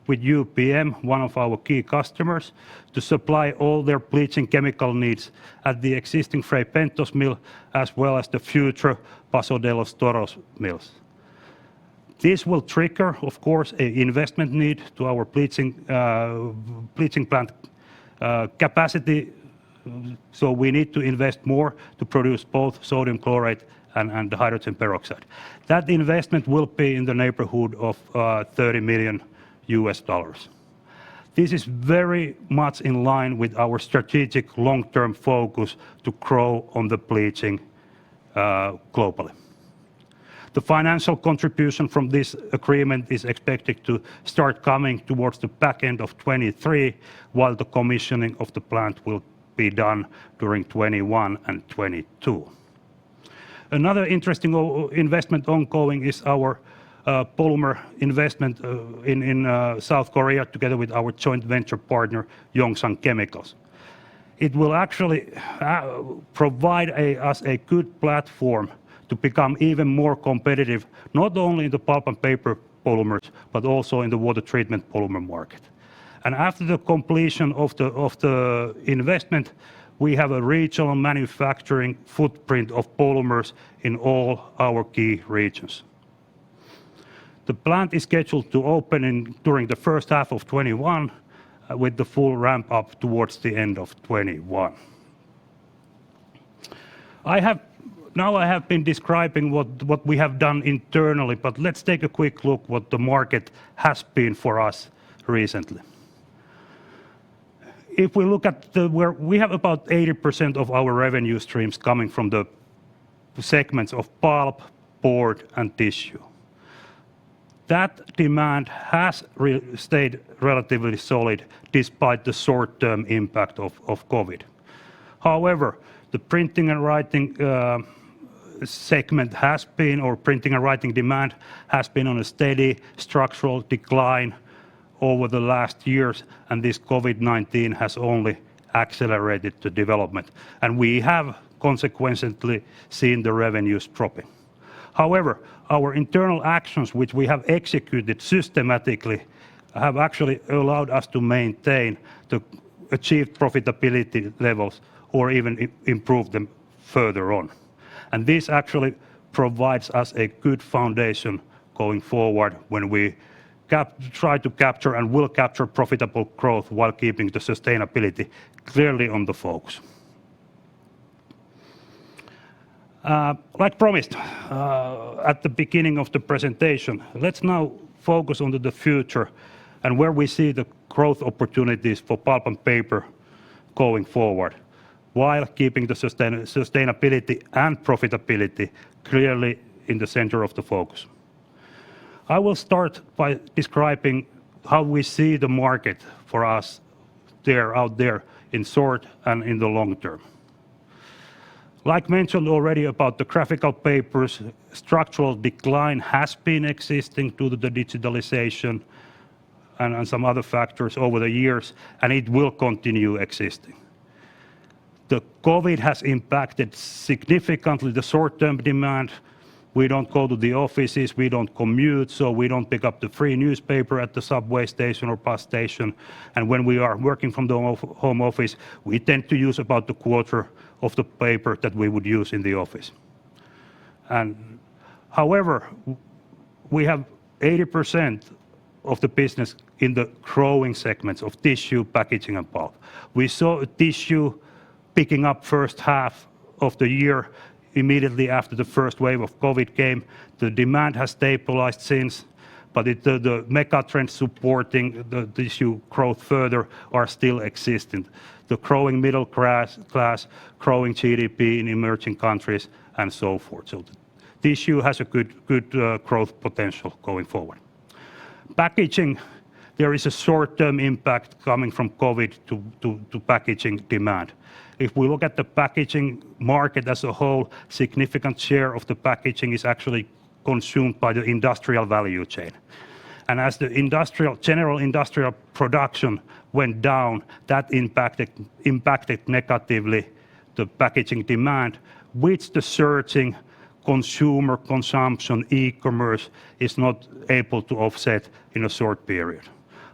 with UPM, one of our key customers, to supply all their bleaching chemical needs at the existing Fray Bentos mill, as well as the future Paso de los Toros mills. This will trigger, of course, an investment need to our bleaching plant capacity, so we need to invest more to produce both sodium chlorate and hydrogen peroxide. That investment will be in the neighborhood of $30 million. This is very much in line with our strategic long-term focus to grow on the bleaching globally. The financial contribution from this agreement is expected to start coming towards the back end of 2023, while the commissioning of the plant will be done during 2021 and 2022. Another interesting investment ongoing is our polymer investment in South Korea together with our joint venture partner, Yongsang Chemicals. It will actually provide us a good platform to become even more competitive, not only in the pulp and paper polymers, but also in the water treatment polymer market. And after the completion of the investment, we have a regional manufacturing footprint of polymers in all our key regions. The plant is scheduled to open during the first half of 2021, with the full ramp up towards the end of 2021. Now I have been describing what we have done internally, but let's take a quick look what the market has been for us recently. If we look at where we have about 80% of our revenue streams coming from the segments of pulp, board, and tissue. That demand has stayed relatively solid despite the short-term impact of COVID. However, the printing and writing segment has been, or printing and writing demand has been on a steady structural decline over the last years, and this COVID-19 has only accelerated the development, and we have consequently seen the revenues dropping. However, our internal actions, which we have executed systematically, have actually allowed us to maintain the achieved profitability levels or even improve them further on. And this actually provides us a good foundation going forward when we try to capture and will capture profitable growth while keeping the sustainability clearly on the focus. Like promised at the beginning of the presentation, let's now focus on the future and where we see the growth opportunities for pulp and paper going forward, while keeping the sustainability and profitability clearly in the center of the focus. I will start by describing how we see the market for us out there in short and in the long term. Like mentioned already about the graphical papers, structural decline has been existing due to the digitalization and some other factors over the years, and it will continue existing. The COVID has impacted significantly the short-term demand. We don't go to the offices, we don't commute, so we don't pick up the free newspaper at the subway station or bus station. And when we are working from the home office, we tend to use about a quarter of the paper that we would use in the office. And however, we have 80% of the business in the growing segments of tissue, packaging, and pulp. We saw tissue picking up first half of the year. Immediately after the first wave of COVID came, the demand has stabilized since, but the mega trends supporting the tissue growth further are still existing. The growing middle class, growing GDP in emerging countries, and so forth. So the tissue has a good growth potential going forward. Packaging, there is a short-term impact coming from COVID to packaging demand. If we look at the packaging market as a whole, significant share of the packaging is actually consumed by the industrial value chain. And as the general industrial production went down, that impacted negatively the packaging demand, which the surging consumer consumption, e-commerce, is not able to offset in a short period.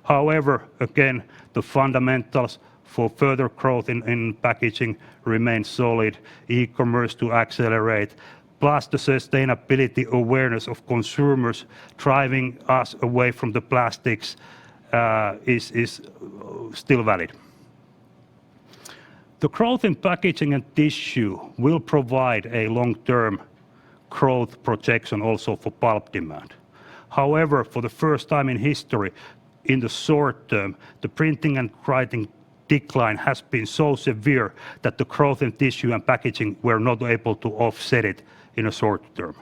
However, again, the fundamentals for further growth in packaging remain solid, e-commerce to accelerate, plus the sustainability awareness of consumers driving us away from the plastics is still valid. The growth in packaging and tissue will provide a long-term growth projection also for pulp demand. However, for the first time in history, in the short term, the printing and writing decline has been so severe that the growth in tissue and packaging were not able to offset it in a short term.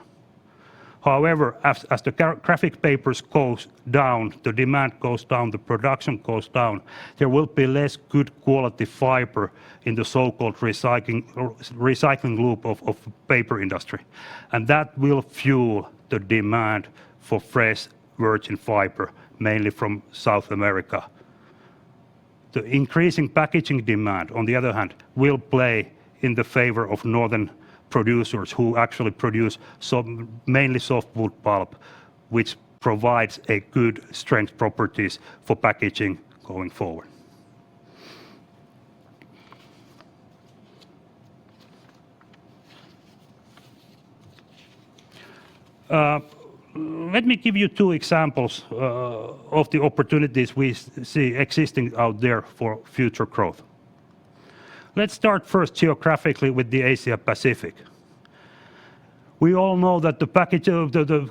However, as the graphic papers goes down, the demand goes down, the production goes down, there will be less good quality fiber in the so-called recycling loop of paper industry. And that will fuel the demand for fresh virgin fiber, mainly from South America. The increasing packaging demand, on the other hand, will play in the favor of northern producers who actually produce mainly softwood pulp, which provides a good strength properties for packaging going forward. Let me give you two examples of the opportunities we see existing out there for future growth. Let's start first geographically with the Asia Pacific. We all know that the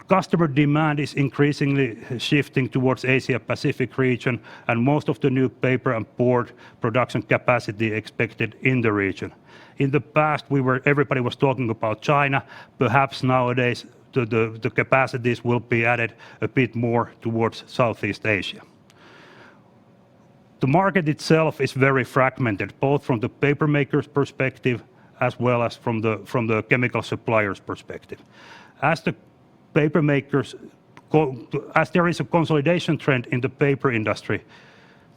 customer demand is increasingly shifting towards Asia Pacific region, and most of the new paper and board production capacity expected in the region. In the past, everybody was talking about China. Perhaps nowadays the capacities will be added a bit more towards Southeast Asia. The market itself is very fragmented, both from the paper maker's perspective as well as from the chemical supplier's perspective. As the paper makers as there is a consolidation trend in the paper industry,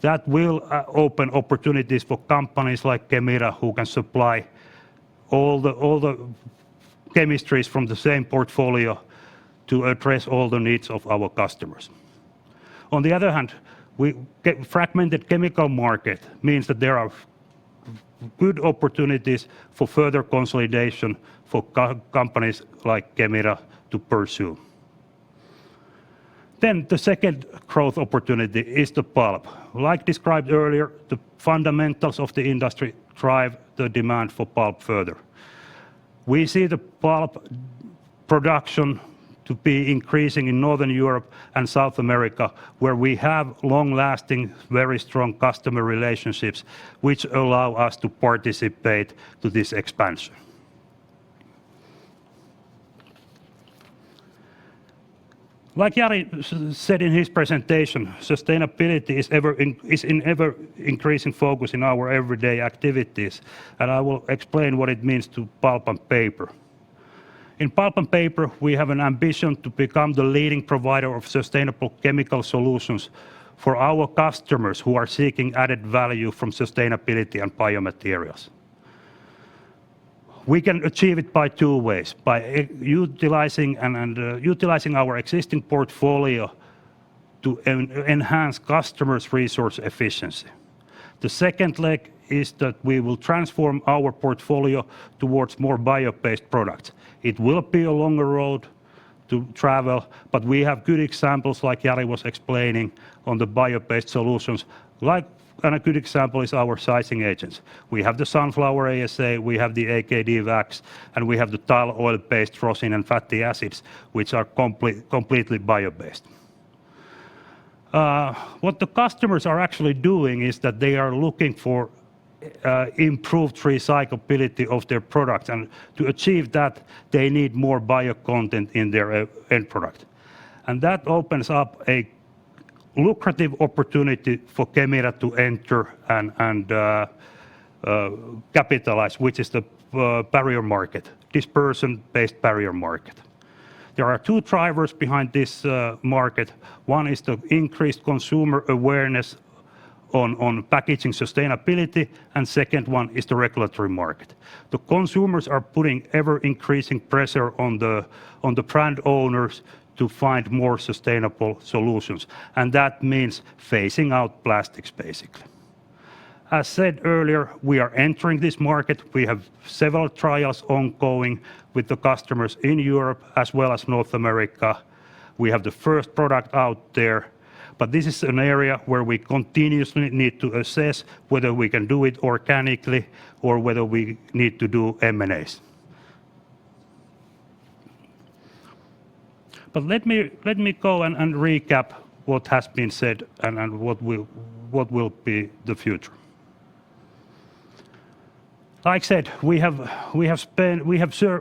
that will open opportunities for companies like Kemira, who can supply all the chemistries from the same portfolio to address all the needs of our customers. On the other hand, fragmented chemical market means that there are good opportunities for further consolidation for companies like Kemira to pursue. Then the second growth opportunity is the pulp. Like described earlier, the fundamentals of the industry drive the demand for pulp further. We see the pulp production to be increasing in Northern Europe and South America, where we have long-lasting, very strong customer relationships, which allow us to participate to this expansion. Like Jari said in his presentation, sustainability is in ever increasing focus in our everyday activities, and I will explain what it means to pulp and paper. In pulp and paper, we have an ambition to become the leading provider of sustainable chemical solutions for our customers who are seeking added value from sustainability and biomaterials. We can achieve it by two ways: by utilizing our existing portfolio to enhance customers' resource efficiency. The second leg is that we will transform our portfolio towards more bio-based products. It will be a longer road to travel, but we have good examples, like Jari was explaining, on the bio-based solutions. And a good example is our sizing agents. We have the sunflower ASA, we have the AKD wax, and we have the tall oil-based rosin and fatty acids, which are completely bio-based. What the customers are actually doing is that they are looking for improved recyclability of their products, and to achieve that, they need more bio content in their end product. And that opens up a lucrative opportunity for Kemira to enter and capitalize, which is the barrier market, dispersion-based barrier market. There are two drivers behind this market. One is the increased consumer awareness on packaging sustainability, and second one is the regulatory market. The consumers are putting ever-increasing pressure on the brand owners to find more sustainable solutions, and that means phasing out plastics, basically. As said earlier, we are entering this market. We have several trials ongoing with the customers in Europe as well as North America. We have the first product out there, but this is an area where we continuously need to assess whether we can do it organically or whether we need to do M&As. But let me go and recap what has been said and what will be the future. Like I said, we have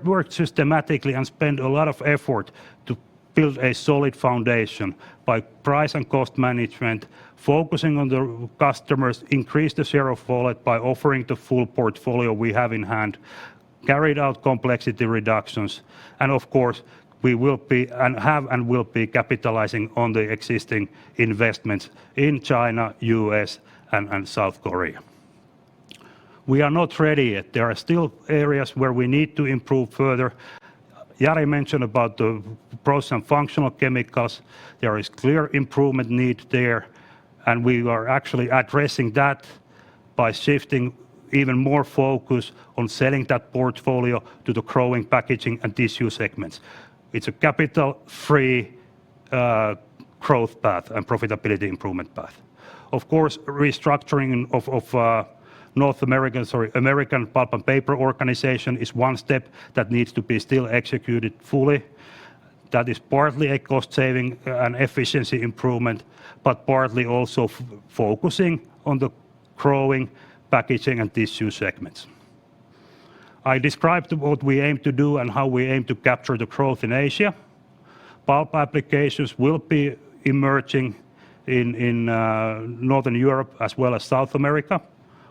worked systematically and spent a lot of effort to build a solid foundation by price and cost management, focusing on the customers, increase the share of wallet by offering the full portfolio we have in hand, carried out complexity reductions, and of course, we will be and will be capitalizing on the existing investments in China, US, and South Korea. We are not ready yet. There are still areas where we need to improve further. Jari mentioned about the process and functional chemicals. There is clear improvement need there, and we are actually addressing that by shifting even more focus on selling that portfolio to the growing packaging and tissue segments. It's a capital-free growth path and profitability improvement path. Of course, restructuring of American Pulp and Paper Organization is one step that needs to be still executed fully. That is partly a cost saving and efficiency improvement, but partly also focusing on the growing packaging and tissue segments. I described what we aim to do and how we aim to capture the growth in Asia. Pulp applications will be emerging in Northern Europe as well as South America.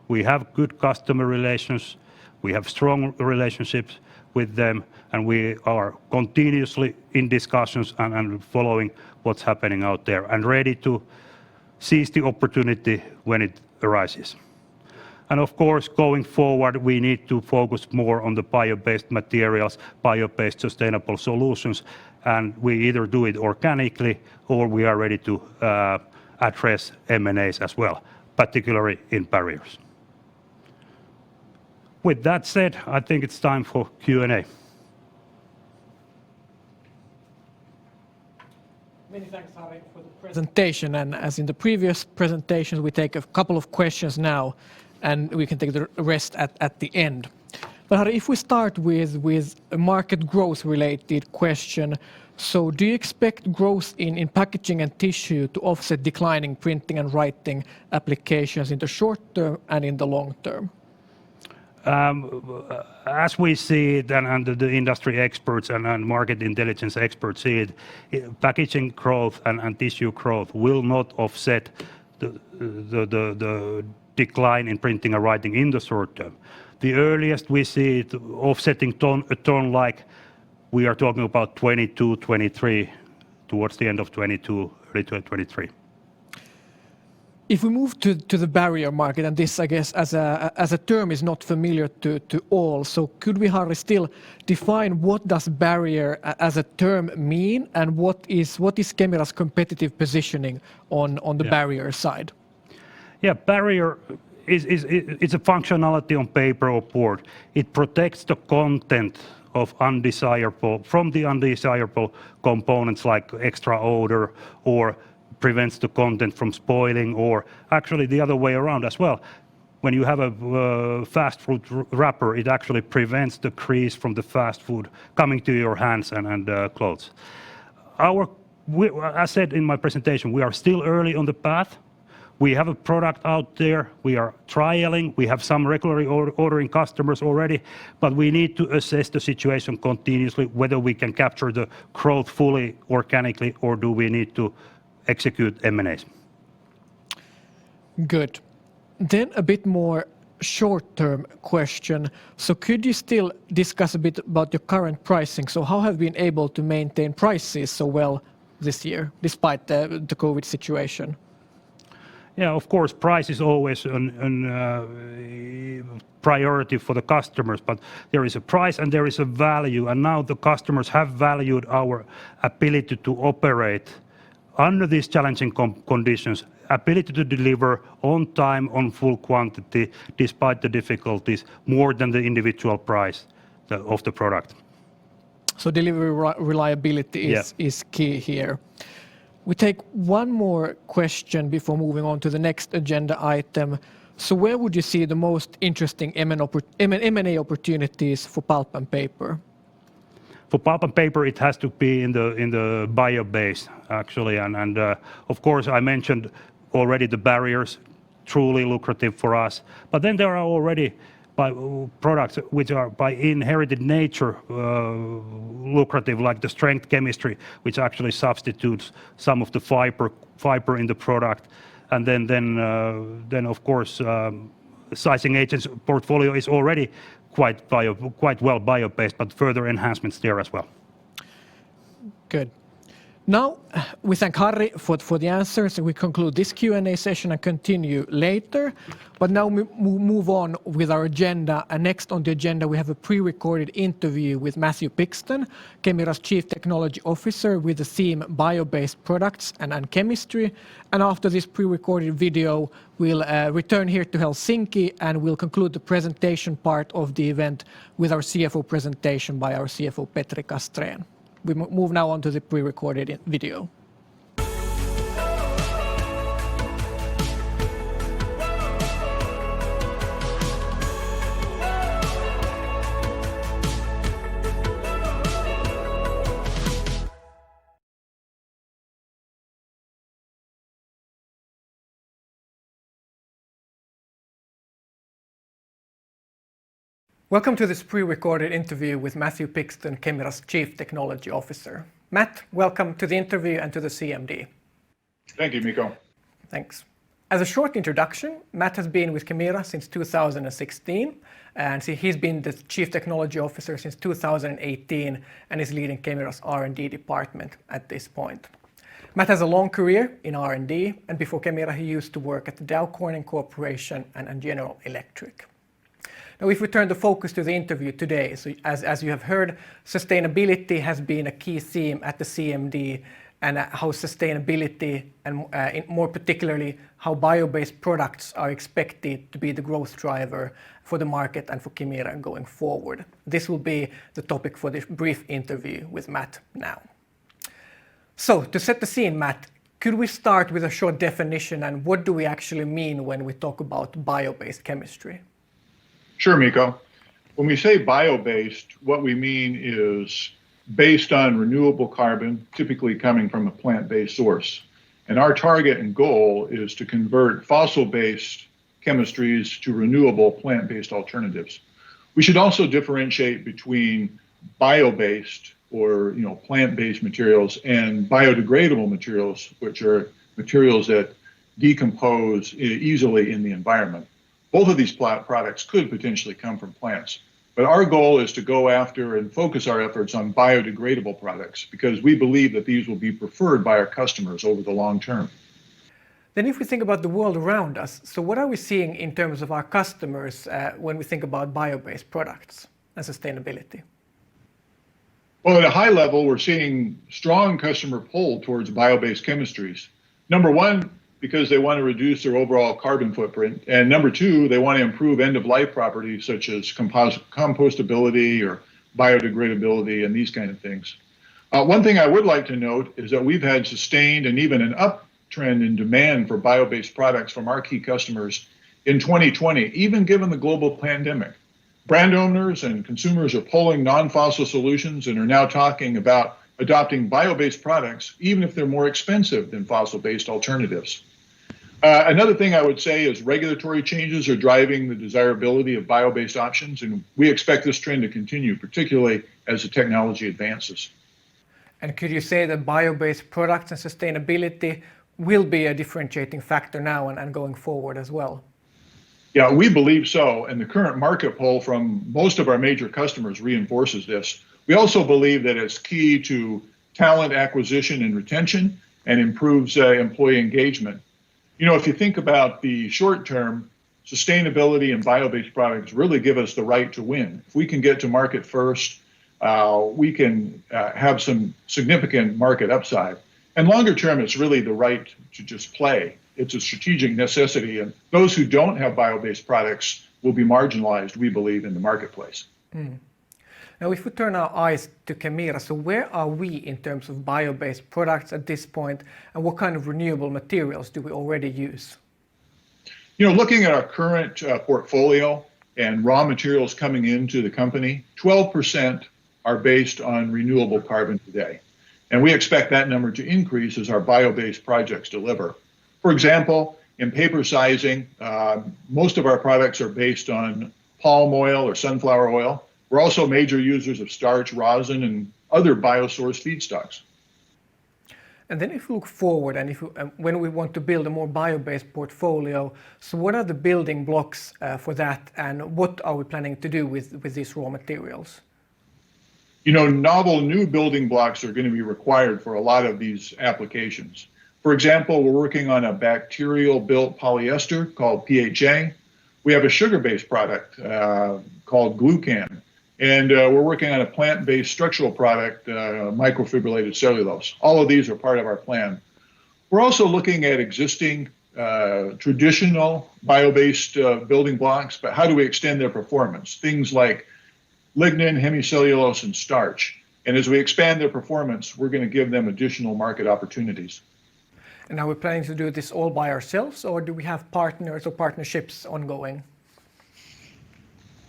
We have good customer relations, we have strong relationships with them, and we are continuously in discussions and following what's happening out there and ready to seize the opportunity when it arises. And of course, going forward, we need to focus more on the bio-based materials, bio-based sustainable solutions, and we either do it organically or we are ready to address M&As as well, particularly in barriers. With that said, I think it's time for Q&A. Many thanks, Harri, for the presentation. And as in the previous presentations, we take a couple of questions now, and we can take the rest at the end. But Harri, if we start with a market growth-related question, so do you expect growth in packaging and tissue to offset declining printing and writing applications in the short term and in the long term? As we see it, and the industry experts and market intelligence experts see it, packaging growth and tissue growth will not offset the decline in printing and writing in the short term. The earliest we see it offsetting a turn like we are talking about 22, 23, towards the end of 22, early 2023. If we move to the barrier market, and this, I guess, as a term is not familiar to all, so could we, Harri, still define what does barrier as a term mean, and what is Kemira's competitive positioning on the barrier side? Yeah, barrier it's a functionality on paper or board. It protects the content of from the undesirable components like extra odor, or prevents the content from spoiling, or actually the other way around as well. When you have a fast food wrapper, it actually prevents the grease from the fast food coming to your hands and clothes. As said in my presentation, we are still early on the path. We have a product out there, we are trialing, we have some regularly ordering customers already, but we need to assess the situation continuously, whether we can capture the growth fully organically, or do we need to execute M&As. Good. Then a bit more short-term question. So could you still discuss a bit about your current pricing? So how have you been able to maintain prices so well this year, despite the COVID situation? Yeah, of course, price is always a priority for the customers, but there is a price and there is a value, and now the customers have valued our ability to operate under these challenging conditions, ability to deliver on time, on full quantity, despite the difficulties, more than the individual price of the product. So delivery reliability is key here. We take one more question before moving on to the next agenda item. So where would you see the most interesting M&A opportunities for pulp and paper? For pulp and paper, it has to be in the bio base, actually, and of course I mentioned already the barriers, truly lucrative for us. But then there are already products which are by inherited nature lucrative, like the strength chemistry, which actually substitutes some of the fiber in the product, and then of course sizing agents portfolio is already quite well bio-based, but further enhancements there as well. Good. Now, we thank Harri for the answers, and we conclude this Q&A session and continue later. But now we move on with our agenda, and next on the agenda we have a pre-recorded interview with Matthew Pixton, Kemira's Chief Technology Officer, with the theme Bio-based Products and Chemistry. And after this pre-recorded video, we'll return here to Helsinki, and we'll conclude the presentation part of the event with our CFO presentation by our CFO Petri Castrén. We move now on to the pre-recorded video. Welcome to this pre-recorded interview with Matthew Pixton, Kemira's Chief Technology Officer. Matt, welcome to the interview and to the CMD. Thank you, Mikko. Thanks. As a short introduction, Matt has been with Kemira since 2016, and he's been the Chief Technology Officer since 2018 and is leading Kemira's R&D department at this point. Matt has a long career in R&D, and before Kemira he used to work at the Dow Corning Corporation and General Electric. Now, if we turn the focus to the interview today, so as you have heard, sustainability has been a key theme at the CMD, and how sustainability and more particularly how bio-based products are expected to be the growth driver for the market and for Kemira going forward. This will be the topic for this brief interview with Matt now. So to set the scene, Matt, could we start with a short definition and what do we actually mean when we talk about bio-based chemistry? Sure, Mikko. When we say bio-based, what we mean is based on renewable carbon, typically coming from a plant-based source. And our target and goal is to convert fossil-based chemistries to renewable plant-based alternatives. We should also differentiate between bio-based or plant-based materials and biodegradable materials, which are materials that decompose easily in the environment. Both of these products could potentially come from plants. But our goal is to go after and focus our efforts on biodegradable products because we believe that these will be preferred by our customers over the long term. Then if we think about the world around us, so what are we seeing in terms of our customers when we think about bio-based products and sustainability? Well, at a high level, we're seeing strong customer pull towards bio-based chemistries. Number one, because they want to reduce their overall carbon footprint. And number two, they want to improve end-of-life properties such as compostability or biodegradability and these kind of things. One thing I would like to note is that we've had sustained and even an uptrend in demand for bio-based products from our key customers in 2020, even given the global pandemic. Brand owners and consumers are pulling non-fossil solutions and are now talking about adopting bio-based products, even if they're more expensive than fossil-based alternatives. Another thing I would say is regulatory changes are driving the desirability of bio-based options, and we expect this trend to continue, particularly as the technology advances. And could you say that bio-based products and sustainability will be a differentiating factor now and going forward as well? Yeah, we believe so, and the current market pull from most of our major customers reinforces this. We also believe that it's key to talent acquisition and retention and improves employee engagement. If you think about the short term, sustainability and bio-based products really give us the right to win. If we can get to market first, we can have some significant market upside. And longer term, it's really the right to just play. It's a strategic necessity, and those who don't have bio-based products will be marginalized, we believe, in the marketplace. Now, if we turn our eyes to Kemira, so where are we in terms of bio-based products at this point, and what kind of renewable materials do we already use? Looking at our current portfolio and raw materials coming into the company, 12% are based on renewable carbon today. And we expect that number to increase as our bio-based projects deliver. For example, in paper sizing, most of our products are based on palm oil or sunflower oil. We're also major users of starch, rosin, and other biosourced feedstocks. And then if we look forward and when we want to build a more bio-based portfolio, so what are the building blocks for that and what are we planning to do with these raw materials? Novel new building blocks are going to be required for a lot of these applications. For example, we're working on a bacterial-built polyester called PHA. We have a sugar-based product called glucan. And we're working on a plant-based structural product, microfibrillated cellulose. All of these are part of our plan. We're also looking at existing traditional bio-based building blocks, but how do we extend their performance? Things like lignin, hemicellulose, and starch. And as we expand their performance, we're going to give them additional market opportunities. And are we planning to do this all by ourselves, or do we have partners or partnerships ongoing?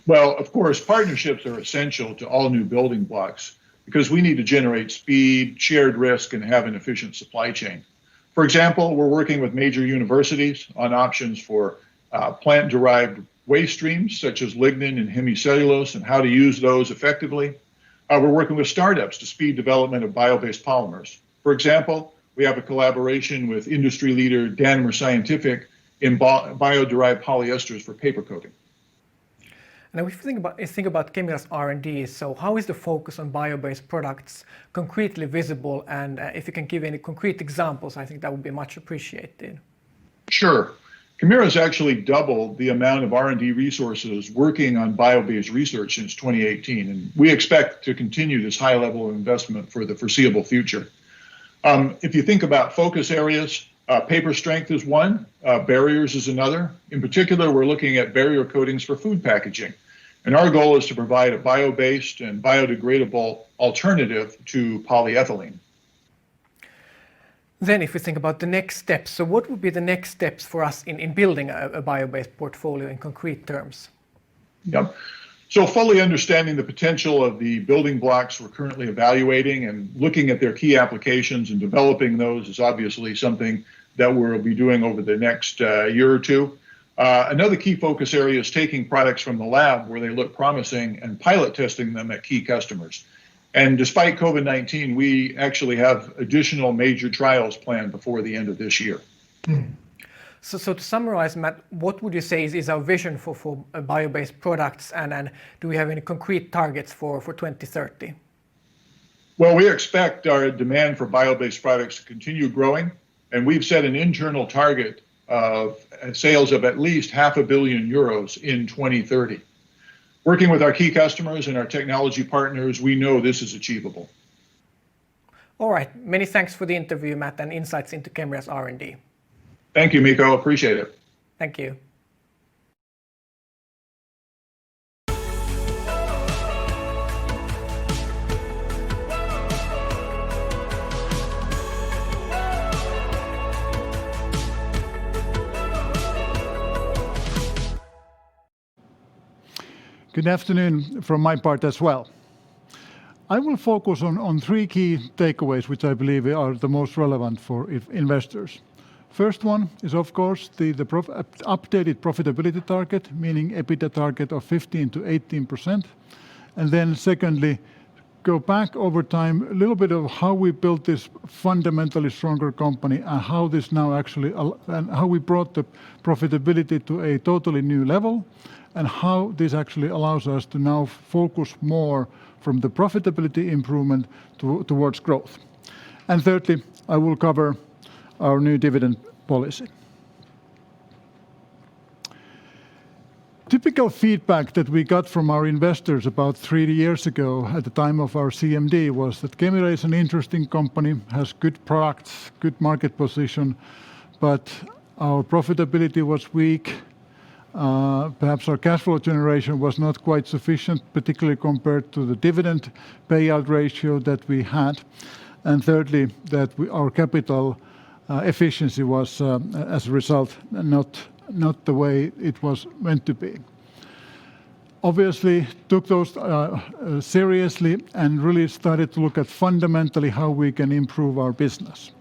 Well, of course, partnerships are essential to all new building blocks because we need to generate speed, shared risk, and have an efficient supply chain. For example, we're working with major universities on options for plant-derived waste streams, such as lignin and hemicellulose, and how to use those effectively. We're working with startups to speed development of bio-based polymers. For example, we have a collaboration with industry leader Danimer Scientific in bio-derived polyesters for paper coating. Now, if you think about Kemira's R&D, so how is the focus on bio-based products concretely visible? And if you can give any concrete examples, I think that would be much appreciated. Sure. Kemira has actually doubled the amount of R&D resources working on bio-based research since 2018, and we expect to continue this high level of investment for the foreseeable future. If you think about focus areas, paper strength is one, barriers is another. In particular, we're looking at barrier coatings for food packaging. And our goal is to provide a bio-based and biodegradable alternative to polyethylene. Then if we think about the next steps, so what would be the next steps for us in building a bio-based portfolio in concrete terms? Yep. So fully understanding the potential of the building blocks we're currently evaluating and looking at their key applications and developing those is obviously something that we'll be doing over the next year or two. Another key focus area is taking products from the lab where they look promising and pilot testing them at key customers. And despite COVID-19, we actually have additional major trials planned before the end of this year. So to summarize, Matt, what would you say is our vision for bio-based products, and do we have any concrete targets for 2030? Well, we expect our demand for bio-based products to continue growing, and we've set an internal target of sales of at least €500 million in 2030. Working with our key customers and our technology partners, we know this is achievable. All right. Many thanks for the interview, Matt, and insights into Kemira's R&D. Thank you, Mikko. Appreciate it. Thank you. Good afternoon from my part as well. I will focus on three key takeaways which I believe are the most relevant for investors. First one is, of course, the updated profitability target, meaning EBITDA target of 15 to 18%. And then secondly, go back over time, a little bit of how we built this fundamentally stronger company and how this now actually, and how we brought the profitability to a totally new level, and how this actually allows us to now focus more from the profitability improvement towards growth. And thirdly, I will cover our new dividend policy. Typical feedback that we got from our investors about 3 years ago at the time of our CMD was that Kemira is an interesting company, has good products, good market position, but our profitability was weak. Perhaps our cash flow generation was not quite sufficient, particularly compared to the dividend payout ratio that we had. And thirdly, that our capital efficiency was, as a result, not the way it was meant to be. Obviously, took those seriously and really started to look at fundamentally how we can improve our business.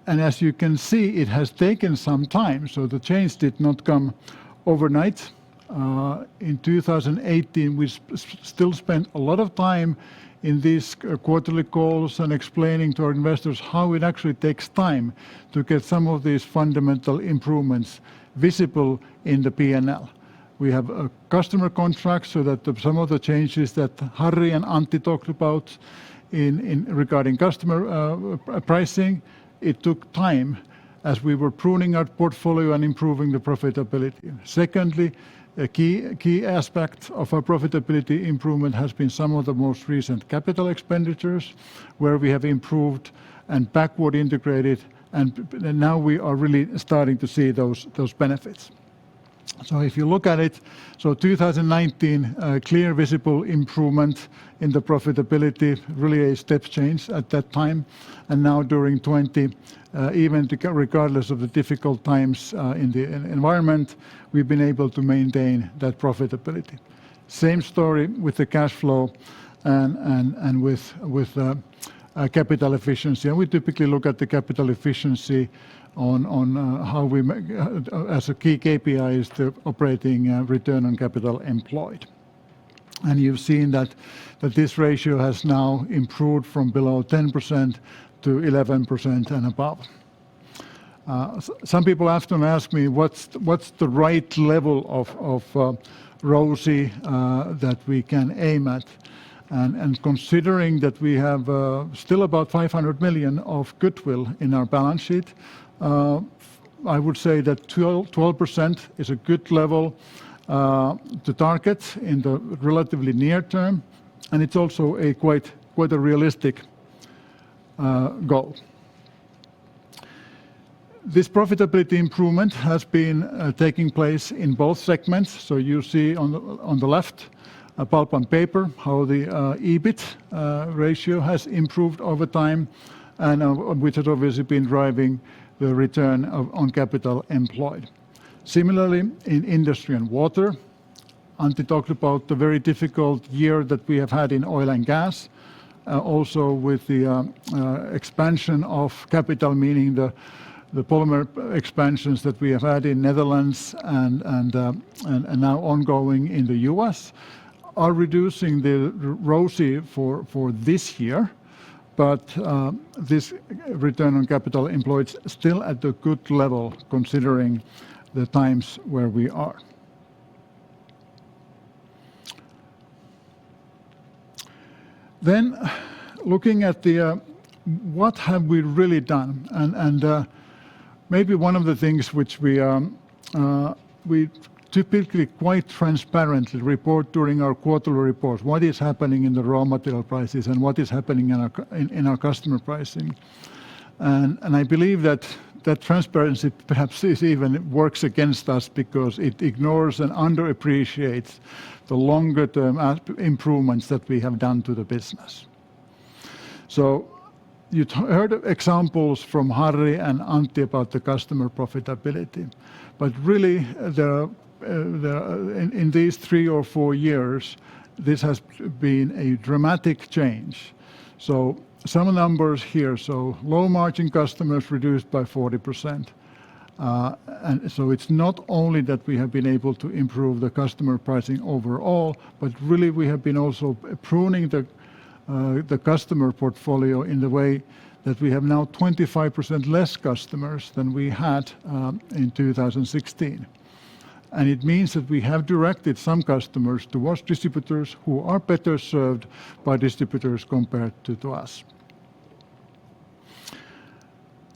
And as you can see, it has taken some time, so the change did not come overnight. In 2018, we still spent a lot of time in these quarterly calls and explaining to our investors how it actually takes time to get some of these fundamental improvements visible in the P&L. We have a customer contract so that some of the changes that Harri and Antti talked about regarding customer pricing, it took time as we were pruning our portfolio and improving the profitability. Secondly, a key aspect of our profitability improvement has been some of the most recent capital expenditures, where we have improved and backward integrated, and now we are really starting to see those benefits. So if you look at it, so 2019, clear visible improvement in the profitability, really a step change at that time. And now during 20, even regardless of the difficult times in the environment, we've been able to maintain that profitability. Same story with the cash flow and with capital efficiency. And we typically look at the capital efficiency on how we, as a key KPI, is the operating return on capital employed. And you've seen that this ratio has now improved from below 10% to 11% and above. Some people often ask me what's the right level of ROCE that we can aim at. And considering that we have still about 500 million of goodwill in our balance sheet, I would say that 12% is a good level to target in the relatively near term, and it's also a quite a realistic goal. This profitability improvement has been taking place in both segments. So you see on the left, pulp and paper, how the EBIT ratio has improved over time, and which has obviously been driving the return on capital employed. Similarly, in industry and water, Antti talked about the very difficult year that we have had in oil and gas, also with the expansion of capital, meaning the polymer expansions that we have had in Netherlands and now ongoing in the US, are reducing the ROCE for this year, but this return on capital employed still at a good level considering the times where we are. Then looking at the what have we really done, and maybe one of the things which we typically quite transparently report during our quarterly reports, what is happening in the raw material prices and what is happening in our customer pricing. And I believe that transparency perhaps even works against us because it ignores and underappreciates the longer term improvements that we have done to the business. So you heard examples from Harri and Antti about the customer profitability, but really in these 3 or 4 years, this has been a dramatic change. So some numbers here. So low margin customers reduced by 40%. And so it's not only that we have been able to improve the customer pricing overall, but really we have been also pruning the customer portfolio in the way that we have now 25% less customers than we had in 2016. And it means that we have directed some customers towards distributors who are better served by distributors compared to us.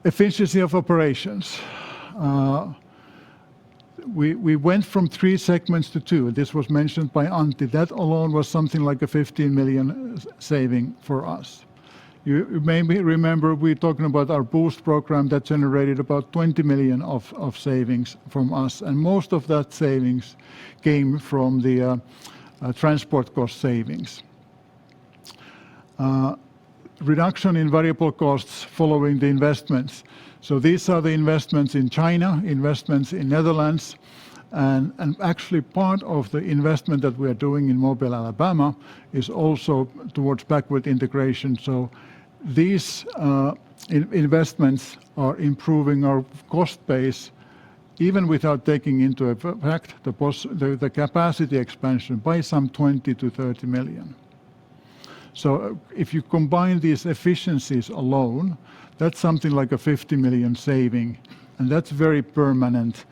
Efficiency of operations. We went from 3 segments to 2. This was mentioned by Antti. That alone was something like a 15 million saving for us. You maybe remember we talking about our Boost program that generated about 20 million of savings from us, and most of that savings came from the transport cost savings. Reduction in variable costs following the investments. So these are the investments in China, investments in Netherlands, and actually part of the investment that we are doing in Mobile, Alabama is also towards backward integration. So these investments are improving our cost base even without taking into effect the capacity expansion by some 20 to 30 million. So if you combine these efficiencies alone, that's something like a 50 million saving, and that's very permanent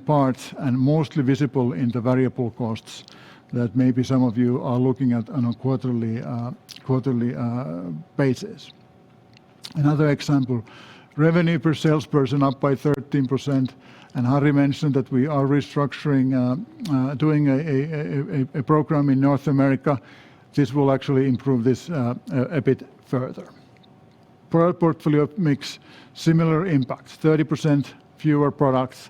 part and mostly visible in the variable costs that maybe some of you are looking at on a quarterly basis. Another example, revenue per salesperson up by 13%, and Harri mentioned that we are restructuring, doing a program in North America. This will actually improve this a bit further. Product portfolio mix, similar impact, 30% fewer products,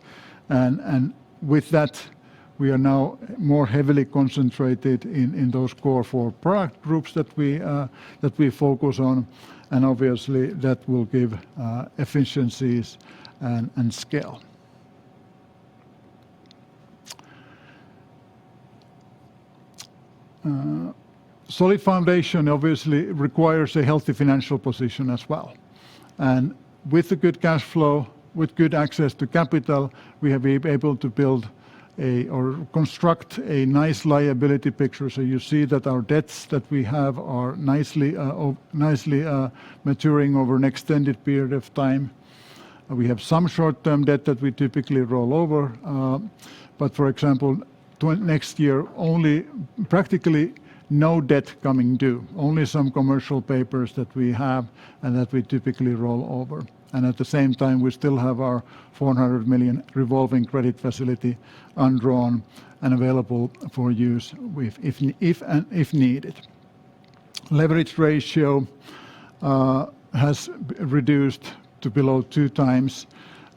and with that, we are now more heavily concentrated in those core 4 product groups that we focus on, and obviously that will give efficiencies and scale. Solid foundation obviously requires a healthy financial position as well. And with the good cash flow, with good access to capital, we have been able to build or construct a nice liability picture. So you see that our debts that we have are nicely maturing over an extended period of time. We have some short-term debt that we typically roll over, but for example, next year, only practically no debt coming due, only some commercial papers that we have and that we typically roll over. And at the same time, we still have our 400 million revolving credit facility undrawn and available for use if needed. Leverage ratio has reduced to below 2 times,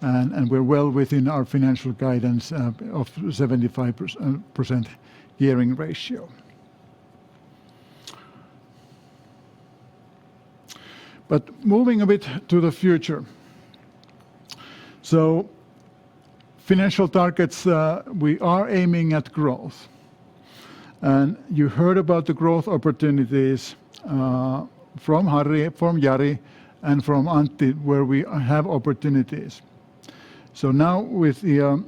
and we're well within our financial guidance of 75% gearing ratio. But moving a bit to the future. So financial targets, we are aiming at growth. And you heard about the growth opportunities from Harri, from Jari, and from Antti, where we have opportunities. So now with the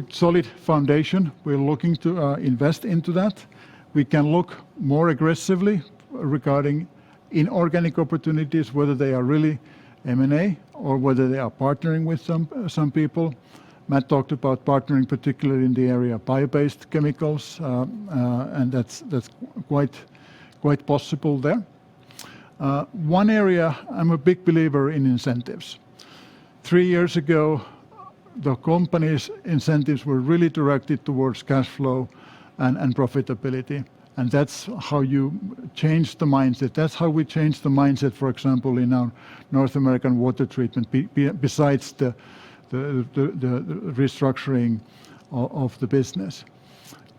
solid foundation, we're looking to invest into that. We can look more aggressively regarding inorganic opportunities, whether they are really M&A or whether they are partnering with some people. Matt talked about partnering, particularly in the area of bio-based chemicals, and that's quite possible there. One area, I'm a big believer in incentives. 3 years ago, the company's incentives were really directed towards cash flow and profitability. And that's how you change the mindset. That's how we change the mindset, for example, in our North American water treatment, besides the restructuring of the business.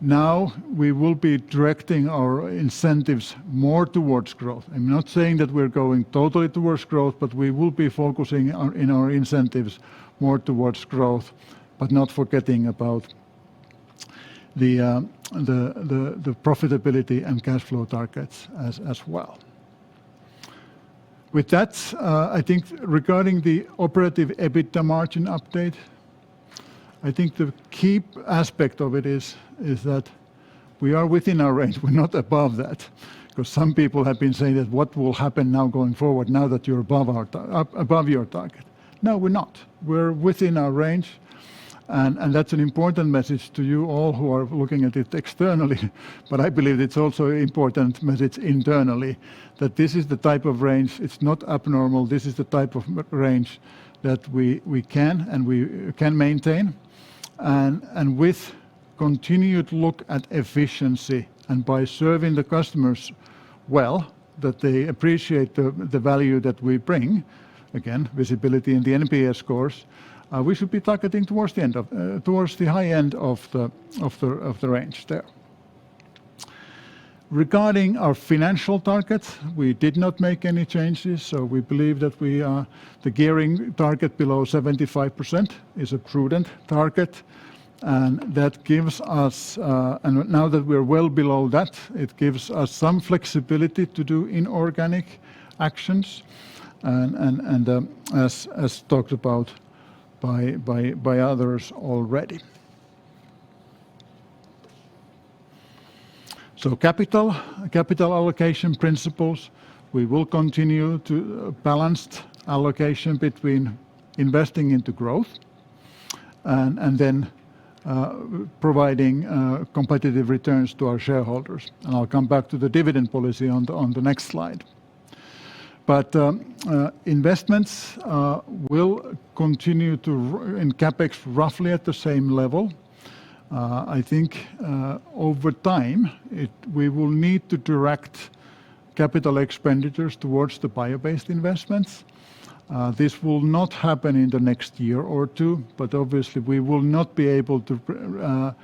Now we will be directing our incentives more towards growth. I'm not saying that we're going totally towards growth, but we will be focusing in our incentives more towards growth, but not forgetting about the profitability and cash flow targets as well. With that, I think regarding the operative EBITDA margin update, I think the key aspect of it is that we are within our range. We're not above that, because some people have been saying that what will happen now going forward now that you're above your target. No, we're not. We're within our range. And that's an important message to you all who are looking at it externally. But I believe it's also an important message internally, that this is the type of range, it's not abnormal, this is the type of range that we can maintain. And with continued look at efficiency and by serving the customers well, that they appreciate the value that we bring, again, visibility in the NPS scores, we should be targeting towards the high end of the range there. Regarding our financial targets, we did not make any changes, so we believe that the gearing target below 75% is a prudent target, and that gives us, and now that we're well below that, it gives us some flexibility to do inorganic actions, and as talked about by others already. So capital allocation principles, we will continue to balanced allocation between investing into growth and then providing competitive returns to our shareholders. And I'll come back to the dividend policy on the next slide. But investments will continue in CapEx roughly at the same level. I think over time we will need to direct capital expenditures towards the bio-based investments. This will not happen in the next year or two, but obviously we will not be able to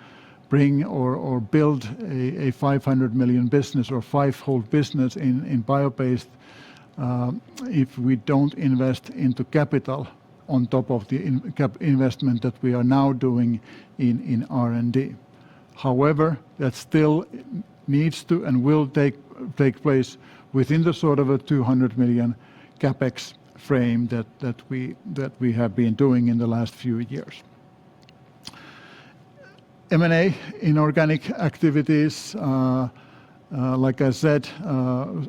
bring or build a 500 million business or five-fold business in bio-based if we don't invest into capital on top of the investment that we are now doing in R&D. However, that still needs to and will take place within the sort of a 200 million capex frame that we have been doing in the last few years. M&A, inorganic activities, like I said,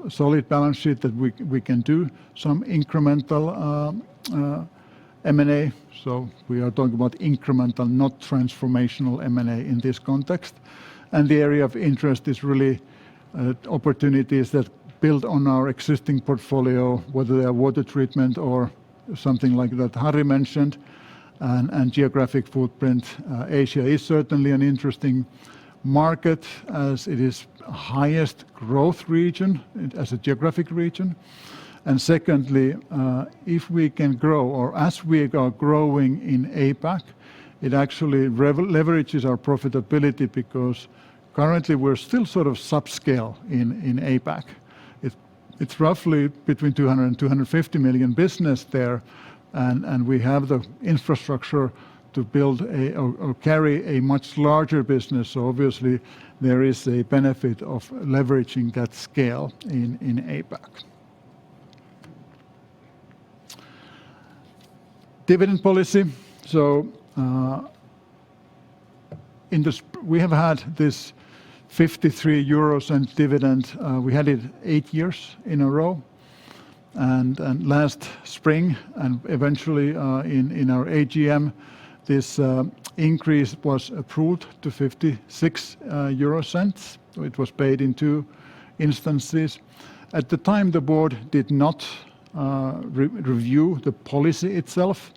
solid balance sheet that we can do some incremental M&A. So we are talking about incremental, not transformational M&A in this context. And the area of interest is really opportunities that build on our existing portfolio, whether they are water treatment or something like that Harri mentioned, and geographic footprint. Asia is certainly an interesting market as it is highest growth region as a geographic region. And secondly, if we can grow, or as we are growing in APAC, it actually leverages our profitability because currently we're still sort of subscale in APAC. It's roughly between 200 and 250 million business there, and we have the infrastructure to build or carry a much larger business. So obviously there is a benefit of leveraging that scale in APAC. Dividend policy. So we have had this 53 € dividend. We had it 8 years in a row. And last spring, and eventually in our AGM, this increase was approved to 0.56. So it was paid in 2 instances. At the time, the board did not review the policy itself.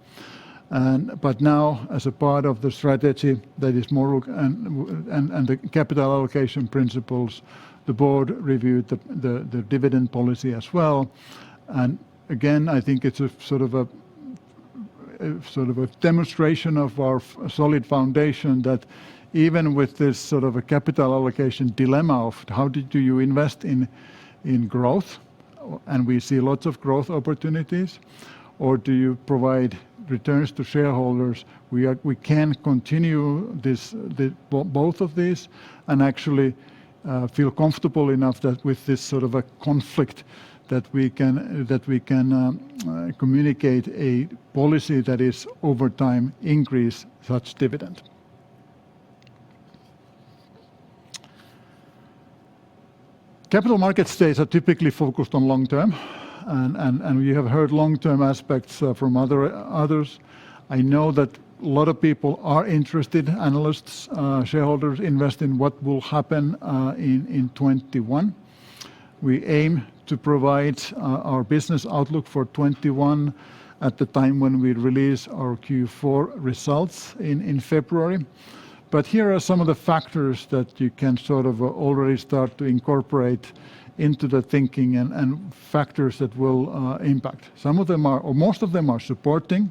But now, as a part of the strategy that is more and the capital allocation principles, the board reviewed the dividend policy as well. And again, I think it's a sort of a demonstration of our solid foundation that even with this sort of a capital allocation dilemma of how do you invest in growth, and we see lots of growth opportunities, or do you provide returns to shareholders, we can continue both of these and actually feel comfortable enough that with this sort of a conflict that we can communicate a policy that is over time increase such dividend. Capital markets days are typically focused on long term, and we have heard long term aspects from others. I know that a lot of people are interested, analysts, shareholders invest in what will happen in 21. We aim to provide our business outlook for 21 at the time when we release our Q4 results in February. But here are some of the factors that you can sort of already start to incorporate into the thinking and factors that will impact. Some of them are, or most of them are supporting.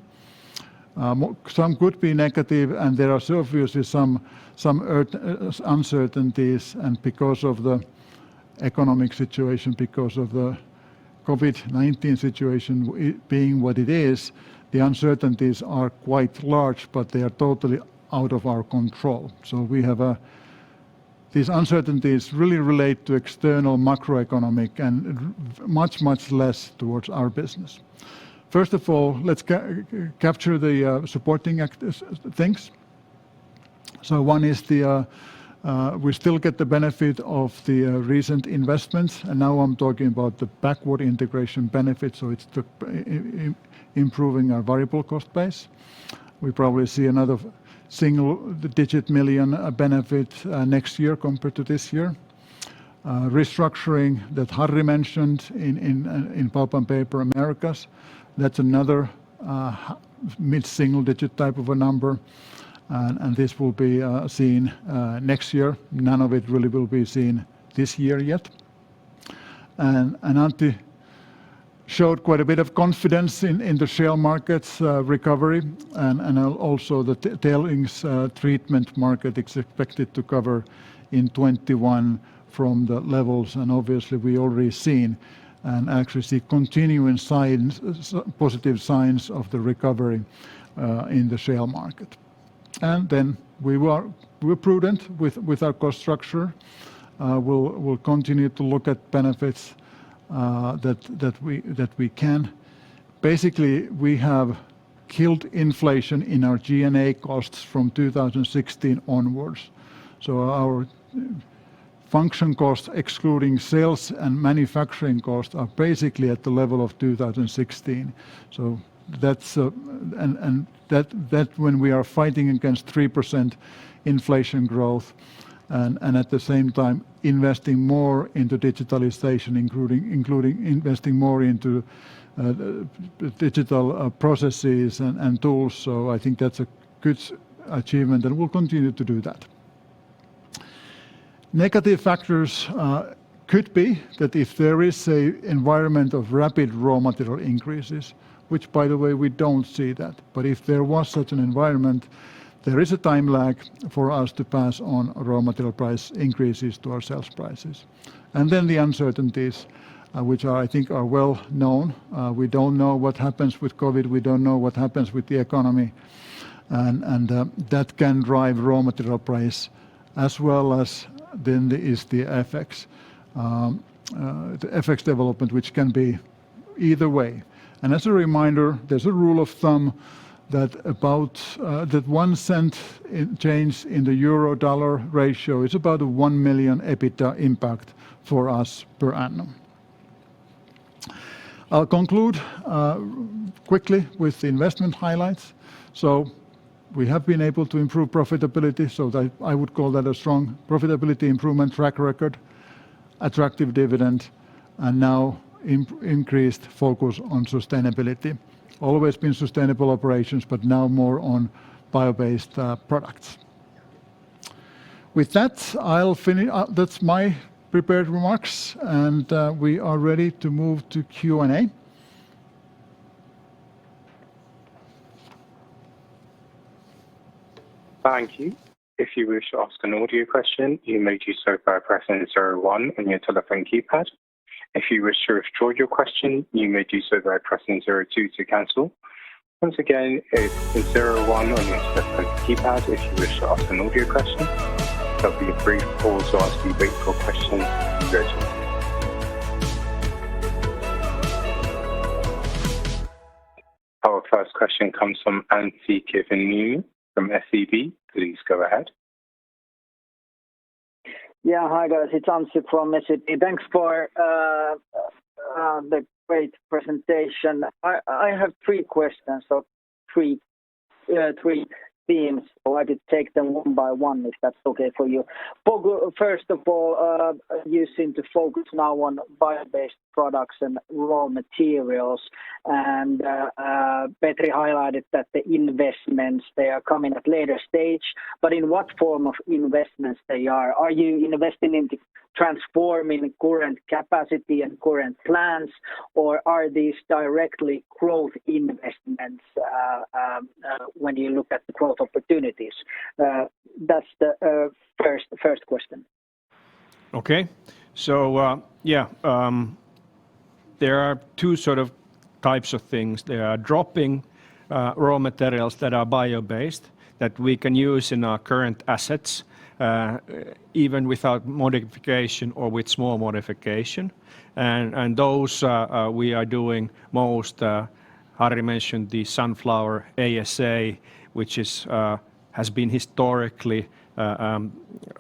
Some could be negative, and there are obviously some uncertainties, and because of the economic situation, because of the COVID-19 situation being what it is, the uncertainties are quite large, but they are totally out of our control. So we have these uncertainties really relate to external macroeconomic and much less towards our business. First of all, let's capture the supporting things. So one is we still get the benefit of the recent investments, and now I'm talking about the backward integration benefit, so it's improving our variable cost base. We probably see another single-digit million benefit next year compared to this year. Restructuring that Harri mentioned in Pulp and Paper Americas, that's another mid-single-digit type of a number. And this will be seen next year. None of it really will be seen this year yet. And Antti showed quite a bit of confidence in the shale markets recovery, and also the tailings treatment market is expected to cover in 21 from the levels, and obviously we already seen and actually see continuing signs, positive signs of the recovery in the shale market. And then we're prudent with our cost structure. We'll continue to look at benefits that we can. Basically, we have killed inflation in our G&A costs from 2016 onwards. So our function costs, excluding sales and manufacturing costs, are basically at the level of 2016. So that's and that when we are fighting against 3% inflation growth and at the same time investing more into digitalization, including investing more into digital processes and tools. So I think that's a good achievement, and we'll continue to do that. Negative factors could be that if there is an environment of rapid raw material increases, which, by the way, we don't see that. But if there was such an environment, there is a time lag for us to pass on raw material price increases to our sales prices. And then the uncertainties, which I think are well known. We don't know what happens with COVID. We don't know what happens with the economy. And that can drive raw material price as well as then is the FX. The FX development, which can be either way. And as a reminder, there's a rule of thumb that about that 1 cent change in the euro-dollar ratio is about a 1 million EBITDA impact for us per annum. I'll conclude quickly with the investment highlights. So we have been able to improve profitability, so that I would call that a strong profitability improvement track record, attractive dividend, and now increased focus on sustainability. Always been sustainable operations, but now more on bio-based products. With that, I'll finish. That's my prepared remarks, and we are ready to move to Q&A. Thank you. If you wish to ask an audio question, you may do so by pressing 01 on your telephone keypad. If you wish to withdraw your question, you may do so by pressing 02 to cancel. Once again, it's 01 on your telephone keypad if you wish to ask an audio question. There'll be a brief pause whilst we wait for questions to be ready. Our first question comes from Antti Koskivuori from SEB. Please go ahead. Yeah, hi guys, it's Antti from SEB. Thanks for the great presentation. I have 3 questions, so three themes, so I could take them one by one if that's okay for you. First of all, you seem to focus now on bio-based products and raw materials, and Petri highlighted that the investments, they are coming at later stage, but in what form of investments they are? Are you investing into transforming current capacity and current plans, or are these directly growth investments when you look at the growth opportunities? That's the first question. Okay, so there are 2 sort of types of things. There are dropping raw materials that are bio-based that we can use in our current assets, even without modification or with small modification. And those we are doing most. Harri mentioned the sunflower ASA, which has been historically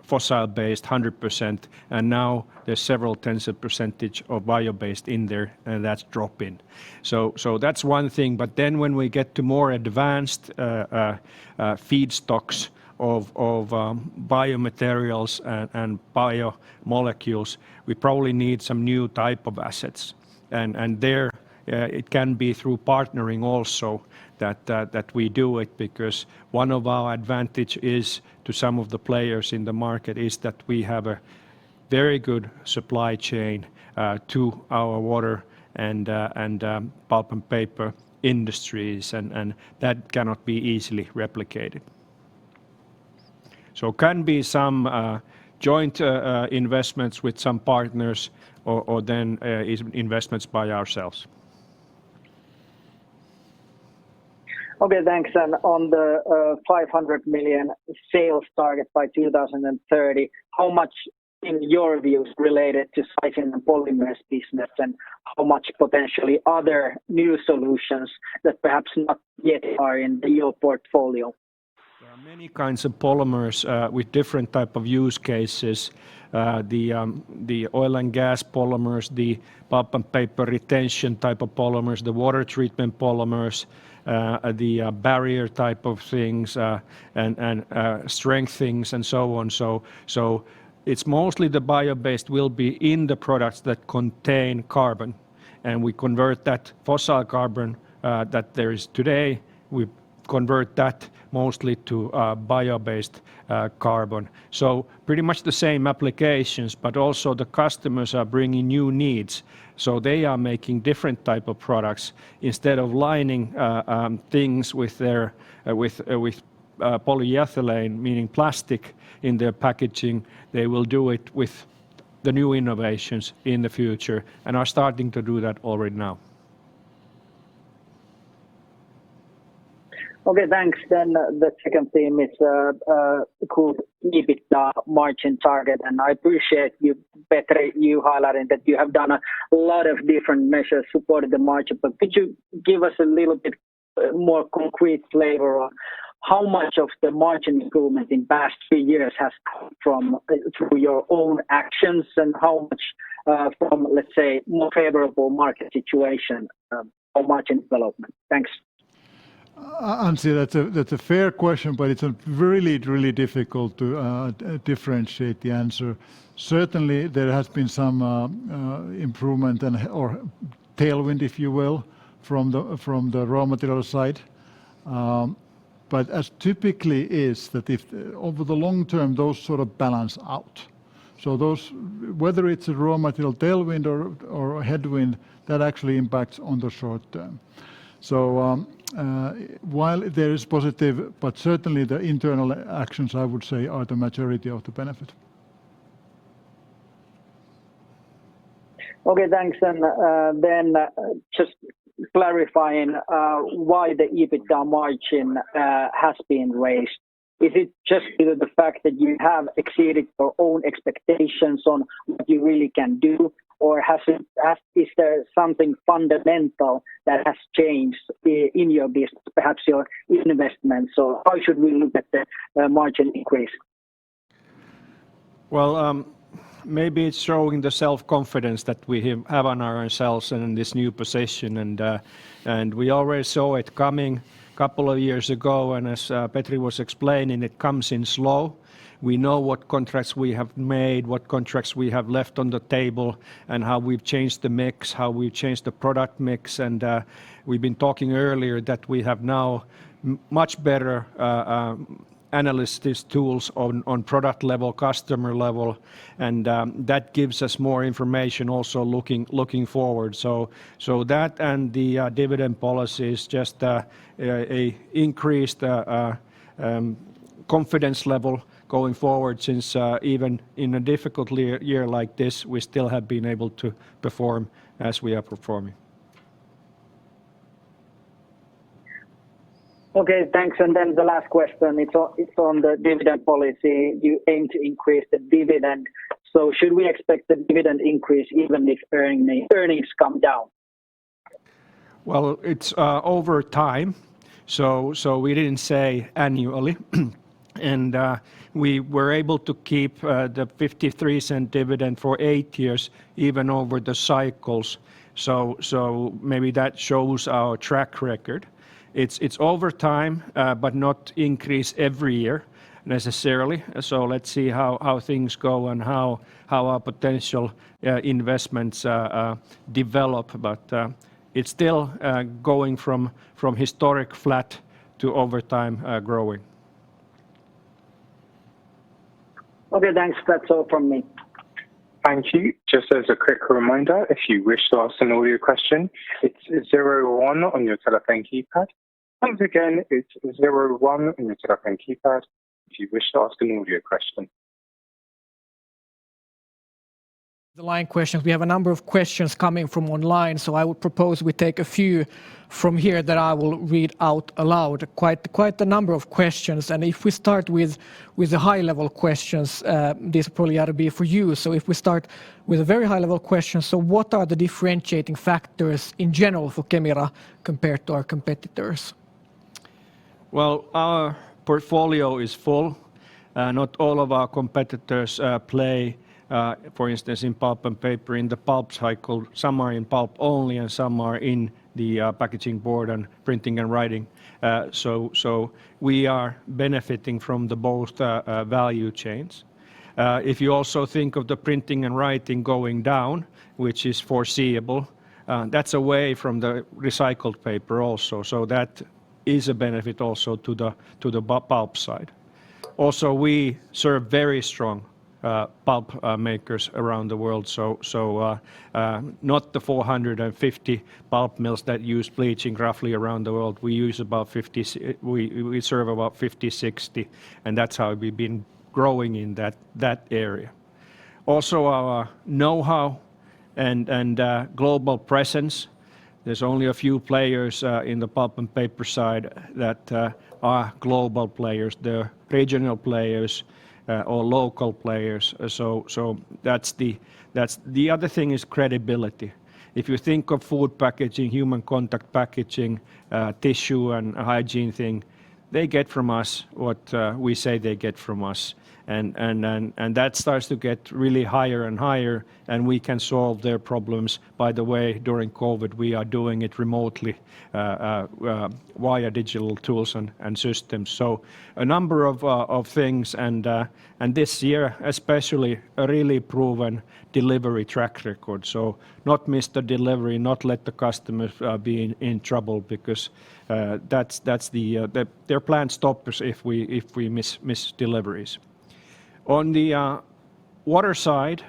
fossil-based 100%, and now there's several tens of percentage of bio-based in there, and that's drop-in. So that's one thing. But then when we get to more advanced feedstocks of biomaterials and biomolecules, we probably need some new type of assets. And there it can be through partnering also that we do it, because one of our advantage is to some of the players in the market is that we have a very good supply chain to our water and pulp and paper industries, and that cannot be easily replicated. So can be some joint investments with some partners, or then investments by ourselves. Okay, thanks. And on the 500 million sales target by 2030, how much, in your views, related to Saifen and polymers business, and how much potentially other new solutions that perhaps not yet are in your portfolio? There are many kinds of polymers with different type of use cases. the oil and gas polymers, the pulp and paper retention type of polymers, the water treatment polymers, the barrier type of things, and strength things, and so on. So it's mostly the bio-based will be in the products that contain carbon, and we convert that fossil carbon that there is today, we convert that mostly to bio-based carbon. So pretty much the same applications, but also the customers are bringing new needs. So they are making different type of products. Instead of lining things with their with polyethylene, meaning plastic, in their packaging, they will do it with the new innovations in the future, and are starting to do that already now. Okay, thanks. Then the second theme is called EBITDA margin target, and I appreciate you, Petri, you highlighting that you have done a lot of different measures supporting the margin, but could you give us a little bit more concrete flavor on how much of the margin improvement in past 3 years has come from through your own actions, and how much from, let's say, more favorable market situation or margin development? Thanks. Anssi, that's a fair question, but it's really difficult to differentiate the answer. Certainly, there has been some improvement or tailwind, if you will, from the raw material side. But as typically is that if over the long term those sort of balance out. So those, whether it's a raw material tailwind or a headwind, that actually impacts on the short term. So while there is positive, but certainly the internal actions, I would say, are the majority of the benefit. Okay, thanks. And then just clarifying why the EBITDA margin has been raised. Is it just due to the fact that you have exceeded your own expectations on what you really can do, or is there something fundamental that has changed in your business, perhaps your investments? So how should we look at the margin increase? Well, maybe it's showing the self-confidence that we have on ourselves and in this new position, and we already saw it coming a couple of years ago, and as Petri was explaining, it comes in slow. We know what contracts we have made, what contracts we have left on the table, and how we've changed the mix, how we've changed the product mix, and we've been talking earlier that we have now much better analysis tools on product level, customer level, and that gives us more information also looking forward. So that and the dividend policy is just a increased confidence level going forward, since even in a difficult year like this, we still have been able to perform as we are performing. Okay, thanks. And then the last question, it's on the dividend policy. You aim to increase the dividend. So should we expect the dividend increase even if earnings come down? Well, it's over time. So we didn't say annually. And we were able to keep the 53-cent dividend for 8 years, even over the cycles. So maybe that shows our track record. It's over time, but not increase every year necessarily. So let's see how things go and how our potential investments develop. But it's still going from historic flat to over time growing. Okay, thanks. That's all from me. Thank you. Just as a quick reminder, if you wish to ask an audio question, it's 01 on your telephone keypad. Once again, it's 01 on your telephone keypad if you wish to ask an audio question. The line questions. We have a number of questions coming from online, so I would propose we take a few from here that I will read out aloud. Quite a number of questions, and if we start with the high-level questions, this probably ought to be for you. So if we start with a very high-level question, so what are the differentiating factors in general for Kemira compared to our competitors? Well, our portfolio is full. Not all of our competitors play For instance, in pulp and paper, in the pulp cycle, some are in pulp only and some are in the packaging board and printing and writing. So we are benefiting from the both value chains. If you also think of the printing and writing going down, which is foreseeable, that's away from the recycled paper also. So that is a benefit also to the pulp side. Also, we serve very strong pulp makers around the world. So not the 450 pulp mills that use bleaching roughly around the world. We use about 50. We serve about 50, 60, and that's how we've been growing in that area. Also, our know-how and global presence. There's only a few players in the pulp and paper side that are global players. They're regional players or local players. So that's the other thing is credibility. If you think of food packaging, human contact packaging, tissue and hygiene thing, they get from us what we say they get from us. And that starts to get really higher and higher, and we can solve their problems. By the way, during COVID, we are doing it remotely via digital tools and systems. So a number of things, and this year especially a really proven delivery track record. So not miss the delivery, not let the customers be in trouble, because that's their planned stoppers if we miss deliveries. On the water side,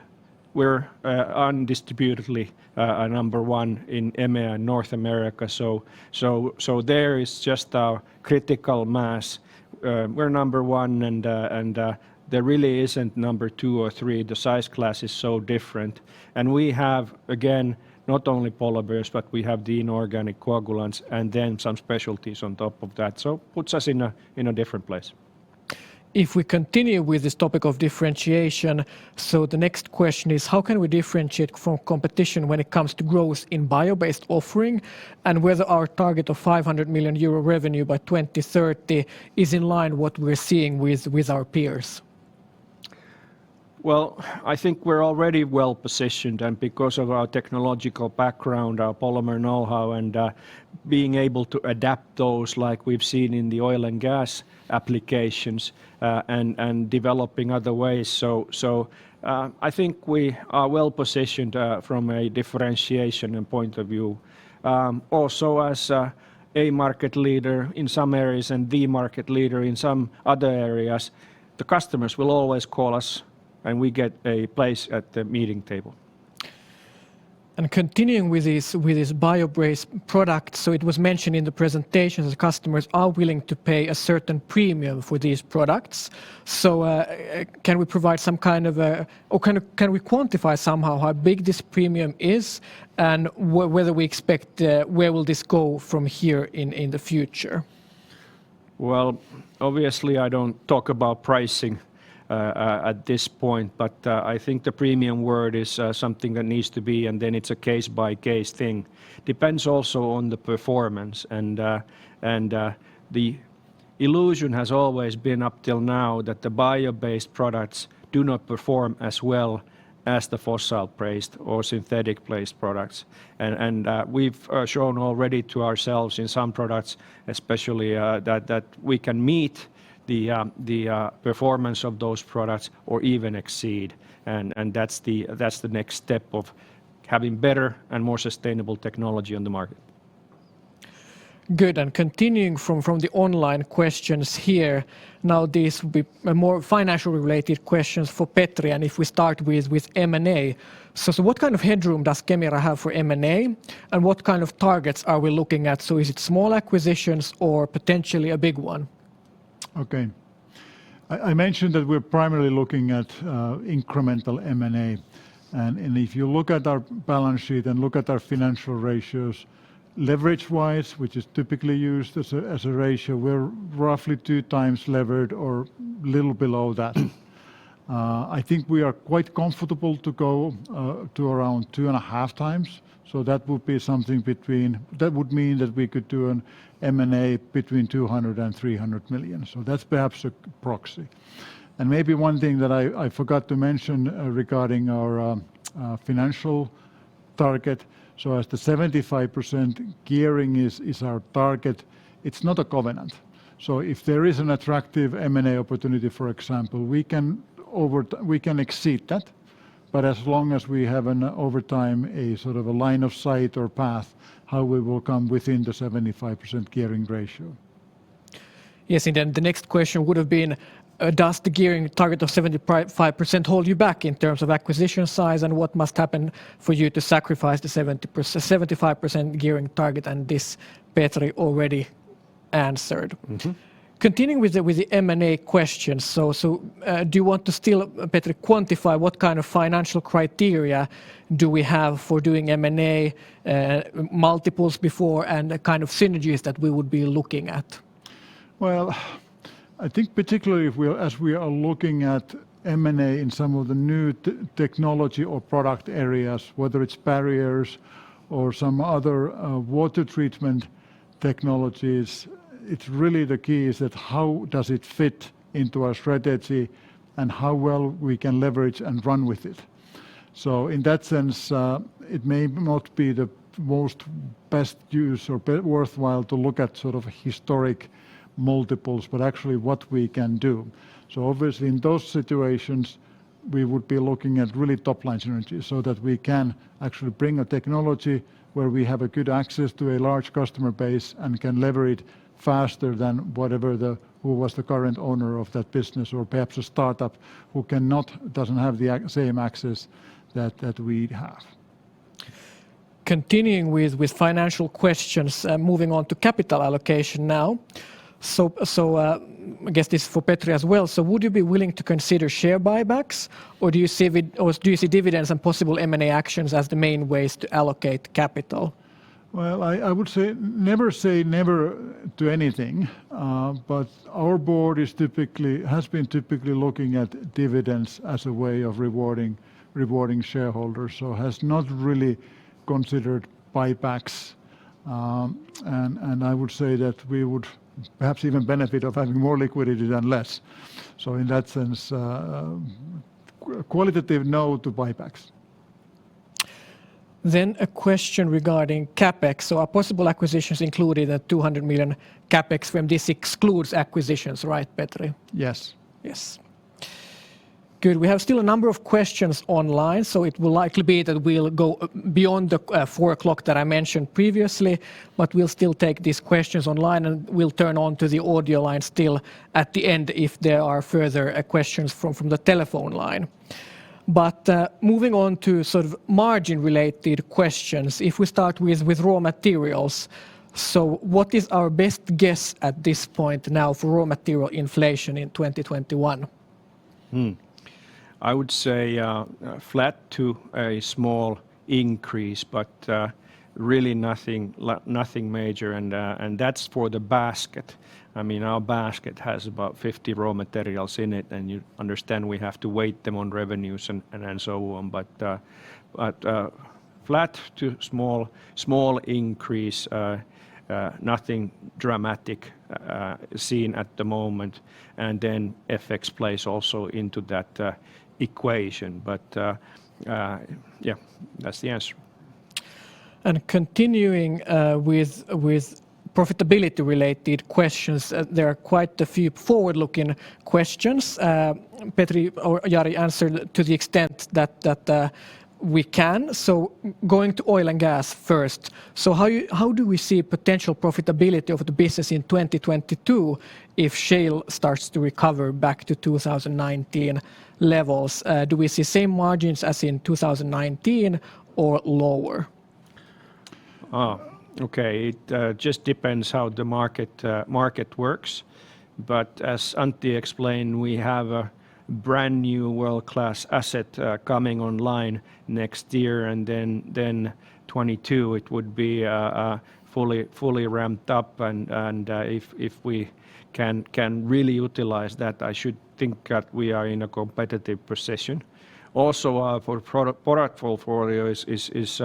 we're undisputedly number one in EMEA and North America. So there is just our critical mass. We're number one, and there really isn't number two or three. The size class is so different, and we have again not only polymers, but we have the inorganic coagulants and then some specialties on top of that. So puts us in a different place. If we continue with this topic of differentiation, so the next question is, how can we differentiate from competition when it comes to growth in bio-based offering, and whether our target of 500 million euro revenue by 2030 is in line what we're seeing with our peers? Well, I think we're already well positioned, and because of our technological background, our polymer know-how, and being able to adapt those like we've seen in the oil and gas applications, and developing other ways. So I think we are well positioned from a differentiation and point of view. Also as a market leader in some areas and the market leader in some other areas, the customers will always call us, and we get a place at the meeting table. And continuing with this bio-based product, so it was mentioned in the presentation that customers are willing to pay a certain premium for these products. So can we provide some kind of can we quantify somehow how big this premium is, and whether we expect where will this go from here in the future? Well, obviously I don't talk about pricing at this point, but I think the premium word is something that needs to be, and then it's a case-by-case thing. Depends also on the performance, and the illusion has always been up till now that the bio-based products do not perform as well as the fossil-based or synthetic-based products, and we've shown already to ourselves in some products, especially that we can meet the performance of those products or even exceed, and that's the next step of having better and more sustainable technology on the market. Good, and continuing from the online questions here, now these will be more financial related questions for Petri, and if we start with M&A. So what kind of headroom does Kemira have for M&A, and what kind of targets are we looking at? So is it small acquisitions or potentially a big one? Okay. I mentioned that we're primarily looking at incremental M&A. And if you look at our balance sheet and look at our financial ratios, leverage-wise, which is typically used as a ratio, we're roughly 2 times levered or a little below that. I think we are quite comfortable to go to around 2.5 times. So that would be something that would mean that we could do an M&A between 200 and 300 million. So that's perhaps a proxy. And maybe one thing that I forgot to mention regarding our financial target. So as the 75% gearing is our target, it's not a covenant. So if there is an attractive M&A opportunity, for example, we can exceed that. But as long as we have over time a sort of a line of sight or path, how we will come within the 75% gearing ratio. Yes, and then the next question would have been, does the gearing target of 75% hold you back in terms of acquisition size, and what must happen for you to sacrifice the 75% gearing target? And this Petri already answered. Continuing with the M&A questions, so do you want to still, Petri, quantify what kind of financial criteria do we have for doing M&A, multiples before, and the kind of synergies that we would be looking at? Well, I think particularly as we are looking at M&A in some of the new technology or product areas, whether it's barriers or some other water treatment technologies, it's really the key is that how does it fit into our strategy and how well we can leverage and run with it. So in that sense, it may not be the most best use or worthwhile to look at sort of historic multiples, but actually what we can do. So obviously in those situations, we would be looking at really top-line synergies so that we can actually bring a technology where we have a good access to a large customer base and can leverage it faster than who was the current owner of that business, or perhaps a startup who doesn't have the same access that we have. Continuing with financial questions, moving on to capital allocation now. So I guess this is for Petri as well. So would you be willing to consider share buybacks, or do you see dividends and possible M&A actions as the main ways to allocate capital? Well, I would say never to anything, but our board has been typically looking at dividends as a way of rewarding shareholders, so has not really considered buybacks, and I would say that we would perhaps even benefit of having more liquidity than less. So in that sense, qualitative no to buybacks. Then a question regarding CapEx. So are possible acquisitions included at 200 million CapEx from this excludes acquisitions, right, Petri? Yes. Yes. Good. We have still a number of questions online, so it will likely be that we'll go beyond the 4 o'clock that I mentioned previously, but we'll still take these questions online, and we'll turn on to the audio line still at the end if there are further questions from the telephone line. But moving on to sort of margin-related questions, if we start with raw materials, so what is our best guess at this point now for raw material inflation in 2021? I would say flat to a small increase, but really nothing major, and that's for the basket. I mean, our basket has about 50 raw materials in it, and you understand we have to weight them on revenues and so on. But flat to small increase, nothing dramatic seen at the moment, and then FX plays also into that equation. But yeah, that's the answer. And continuing with profitability-related questions, there are quite a few forward-looking questions. Petri or Jari answered to the extent that we can. So going to oil and gas first. So how do we see potential profitability of the business in 2022 if shale starts to recover back to 2019 levels? Do we see same margins as in 2019 or lower? Okay, it just depends how the market works. But as Antti explained, we have a brand new world-class asset coming online next year, and then 22 it would be fully ramped up, and if we can really utilize that, I should think that we are in a competitive position. Also, for product portfolio is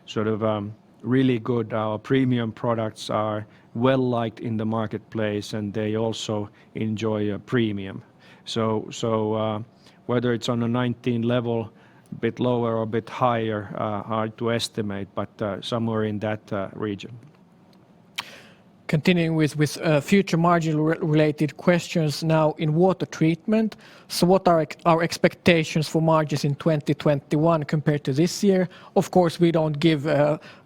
sort of really good. Our premium products are well liked in the marketplace, and they also enjoy a premium. Whether it's on a 19 level, a bit lower or a bit higher, hard to estimate, but somewhere in that region. Continuing with future margin-related questions now in water treatment. So what are our expectations for margins in 2021 compared to this year? Of course, we don't give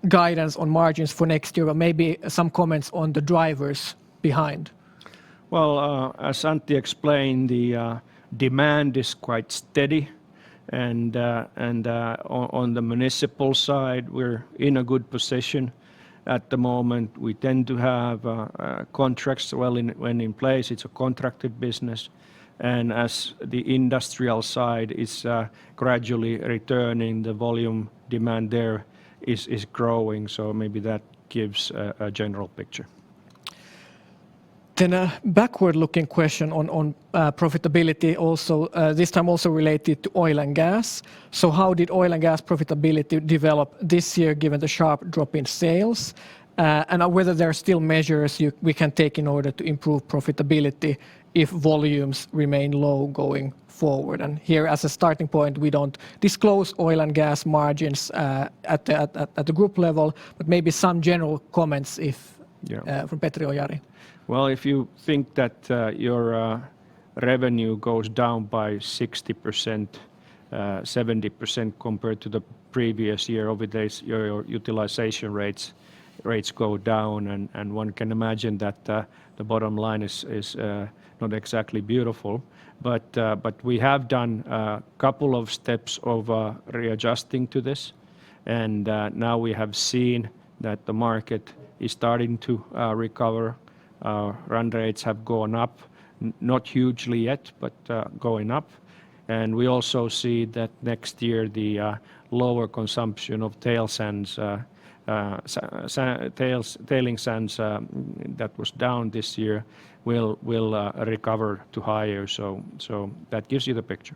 guidance on margins for next year, but maybe some comments on the drivers behind. Well, as Antti explained, the demand is quite steady, and on the municipal side, we're in a good position. At the moment, we tend to have contracts when in place. It's a contracted business. And as the industrial side is gradually returning, the volume demand there is growing. So maybe that gives a general picture. Then a backward-looking question on profitability also, this time also related to oil and gas. So how did oil and gas profitability develop this year given the sharp drop in sales? And whether there are still measures we can take in order to improve profitability if volumes remain low going forward. And here as a starting point, we don't disclose oil and gas margins at the group level, but maybe some general comments from Petri or Jari. Well, if you think that your revenue goes down by 60%, 70% compared to the previous year, obviously your utilization rates go down, and one can imagine that the bottom line is not exactly beautiful. But we have done a couple of steps of readjusting to this, and now we have seen that the market is starting to recover. Run rates have gone up, not hugely yet, but going up. And we also see that next year the lower consumption of tailings sands that was down this year will recover to higher. So that gives you the picture.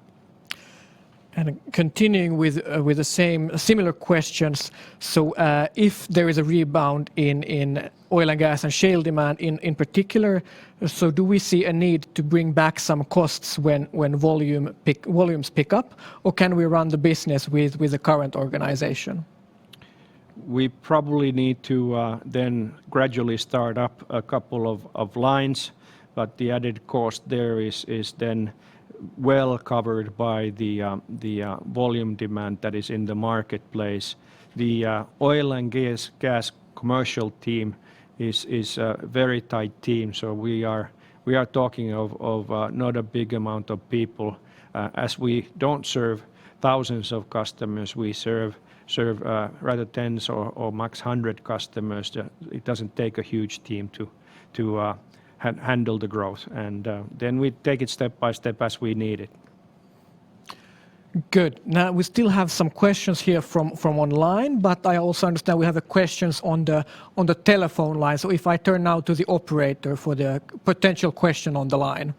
And continuing with the similar questions, so if there is a rebound in oil and gas and shale demand in particular, so do we see a need to bring back some costs when volumes pick up, or can we run the business with the current organization? We probably need to then gradually start up a couple of lines, but the added cost there is then well covered by the volume demand that is in the marketplace. The oil and gas commercial team is a very tight team, so we are talking of not a big amount of people. As we don't serve thousands of customers, we serve rather tens or max 100 customers. It doesn't take a huge team to handle the growth, and then we take it step by step as we need it. Good. Now we still have some questions here from online, but I also understand we have questions on the telephone line. So if I turn now to the operator for the potential question on the line.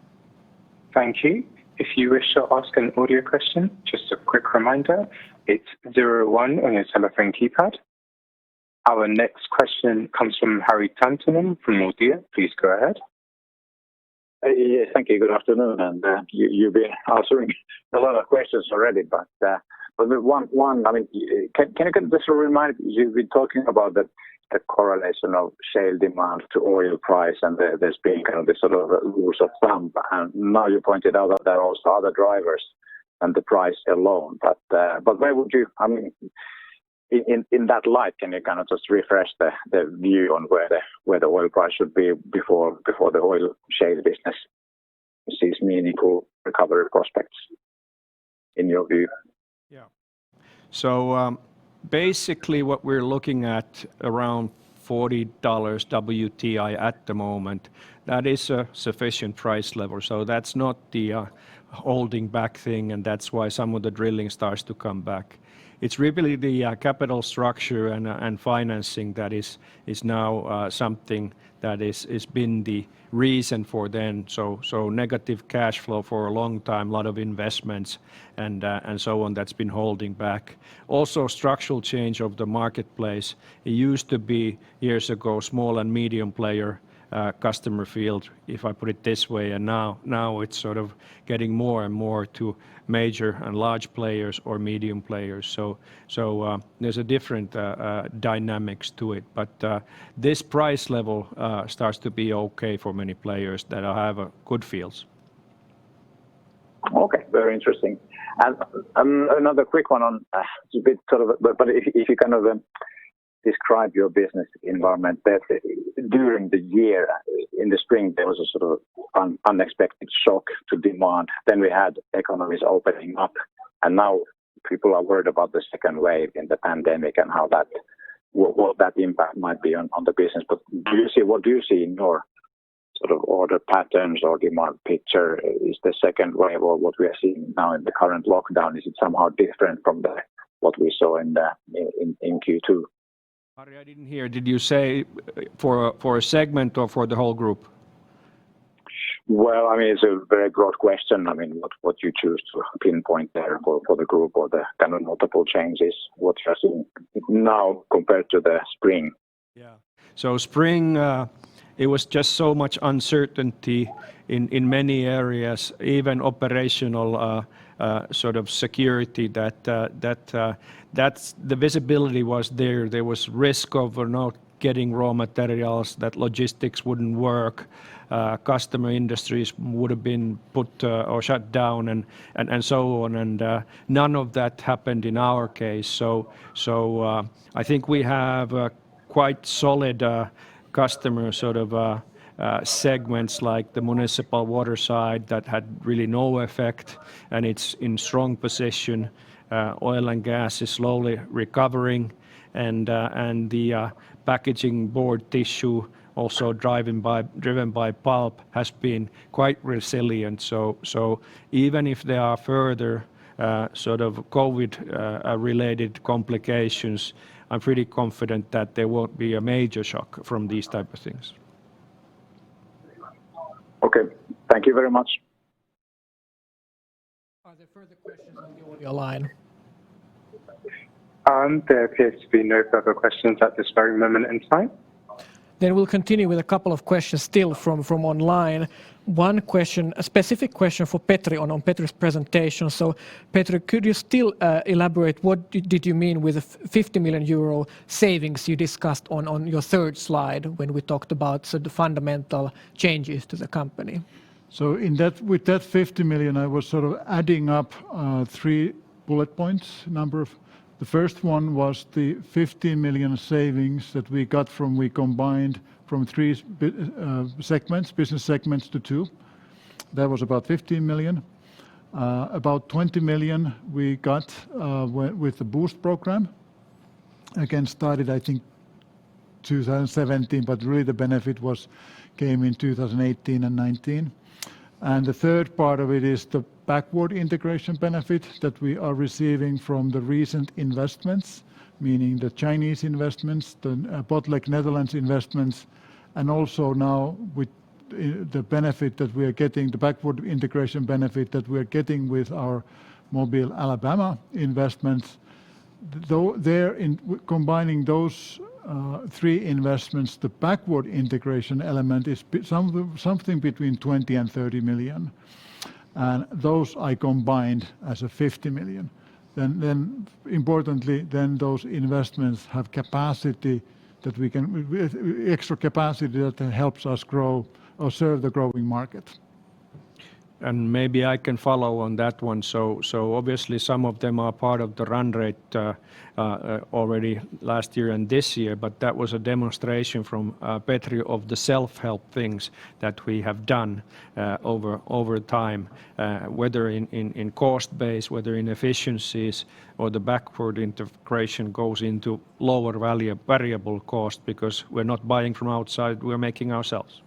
Thank you. If you wish to ask an audio question, just a quick reminder, it's 01 on your telephone keypad. Our next question comes from Harri Taittonen from Nordea. Please go ahead. Yes, thank you. Good afternoon. And you've been answering a lot of questions already, but one, I mean, can you just remind? You've been talking about the correlation of shale demand to oil price, and there's been kind of this sort of rules of thumb. And now you pointed out that there are also other drivers than the price alone. But where would you? I mean, in that light, can you kind of just refresh the view on where the oil price should be before the oil shale business sees meaningful recovery prospects, in your view? Yeah. So basically what we're looking at around $40 WTI at the moment, that is a sufficient price level. So that's not the holding back thing, and that's why some of the drilling starts to come back. It's really the capital structure and financing that is now something that is been the reason for then. So negative cash flow for a long time, a lot of investments and so on that's been holding back. Also structural change of the marketplace. It used to be years ago small and medium player customer field, if I put it this way. And now it's sort of getting more and more to major and large players or medium players. So there's a different dynamics to it. But this price level starts to be okay for many players that have good fields. Okay, very interesting. And another quick one on it's a bit sort of, but if you kind of describe your business environment, that during the year in the spring there was a sort of unexpected shock to demand. Then we had economies opening up, and now people are worried about the second wave in the pandemic and how that what that impact might be on the business. But what do you see in your sort of order patterns or demand picture? Is the second wave or what we are seeing now in the current lockdown, is it somehow different from what we saw in Q2? Ari, I didn't hear. Did you say for a segment or for the whole group? Well, I mean, it's a very broad question. I mean, what you choose to pinpoint there for the group or the kind of notable changes, what you're seeing now compared to the spring. Yeah. So spring, it was just so much uncertainty in many areas, even operational sort of security that's the visibility was there. There was risk of not getting raw materials, that logistics wouldn't work, customer industries would have been put or shut down and so on. And none of that happened in our case. So I think we have quite solid customer sort of segments like the municipal water side that had really no effect, and it's in strong position. Oil and gas is slowly recovering, and the packaging board tissue, also driven by pulp, has been quite resilient. So even if there are further sort of COVID-related complications, I'm pretty confident that there won't be a major shock from these type of things. Okay, thank you very much. Are there further questions on the audio line? There appears to be no further questions at this very moment in time. Then we'll continue with a couple of questions still from online. One question, a specific question for Petri on Petri's presentation. So Petri, could you still elaborate what did you mean with the 50 million euro savings you discussed on your third slide when we talked about the fundamental changes to the company? So with that 50 million, I was sort of adding up 3 bullet points. The first one was the 15 million savings that we combined from 3 business segments to 2. That was about 15 million. About 20 million we got with the Boost program. Again, started I think 2017, but really the benefit came in 2018 and 19. And the third part of it is the backward integration benefit that we are receiving from the recent investments, meaning the Chinese investments, the Botlek Netherlands investments, and also now with the benefit that we are getting, the backward integration benefit that we are getting with our Mobile, Alabama investments. Though combining those 3 investments, the backward integration element is something between 20 and 30 million. And those I combined as a 50 million. Then importantly, then those investments have capacity that we can, extra capacity that helps us grow or serve the growing market. And maybe I can follow on that one. So obviously some of them are part of the run rate already last year and this year, but that was a demonstration from Petri of the self-help things that we have done over time, whether in cost base, whether in efficiencies, or the backward integration goes into lower variable cost because we're not buying from outside, we're making ourselves.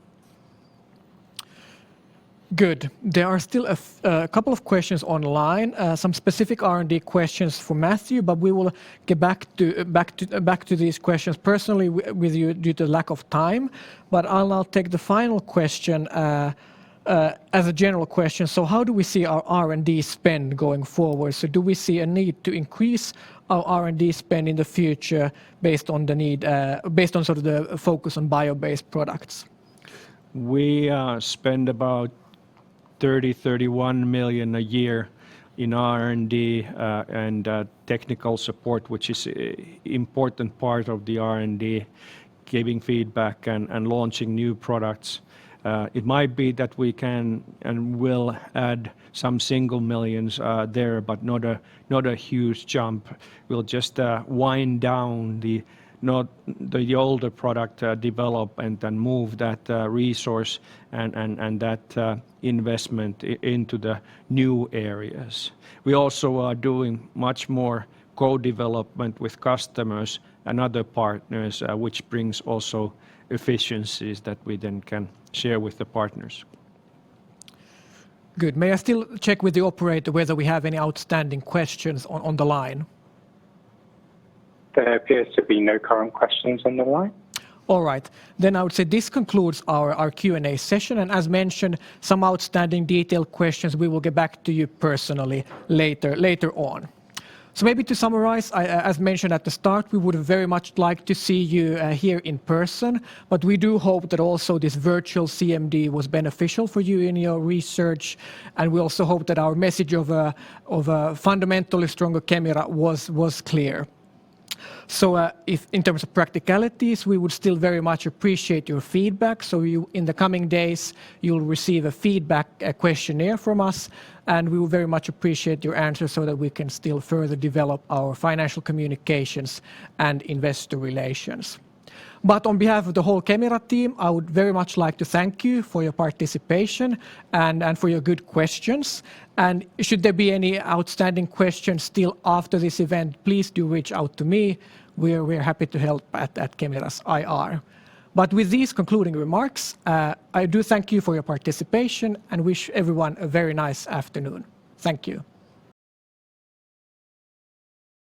Good. There are still a couple of questions online, some specific R&D questions for Matthew, but we will get back to these questions personally with you due to lack of time. But I'll now take the final question as a general question. So how do we see our R&D spend going forward? So do we see a need to increase our R&D spend in the future based on the need, based on sort of the focus on bio-based products? We spend about 31 million a year in R&D and technical support, which is an important part of the R&D, giving feedback and launching new products. It might be that we can and will add some single millions there, but not a huge jump. We'll just wind down the older product development and move that resource and that investment into the new areas. We also are doing much more co-development with customers and other partners, which brings also efficiencies that we then can share with the partners. Good. May I still check with the operator whether we have any outstanding questions on the line? There appears to be no current questions on the line. All right. Then I would say this concludes our Q&A session. And as mentioned, some outstanding detailed questions, we will get back to you personally later on. So maybe to summarize, as mentioned at the start, we would very much like to see you here in person, but we do hope that also this virtual CMD was beneficial for you in your research, and we also hope that our message of a fundamentally stronger Kemira was clear. So if in terms of practicalities, we would still very much appreciate your feedback. So in the coming days, you'll receive a feedback questionnaire from us, and we will very much appreciate your answers so that we can still further develop our financial communications and investor relations. But on behalf of the whole Kemira team, I would very much like to thank you for your participation and for your good questions. And should there be any outstanding questions still after this event, please do reach out to me. We're happy to help at Kemira's IR. But with these concluding remarks, I do thank you for your participation and wish everyone a very nice afternoon. Thank you.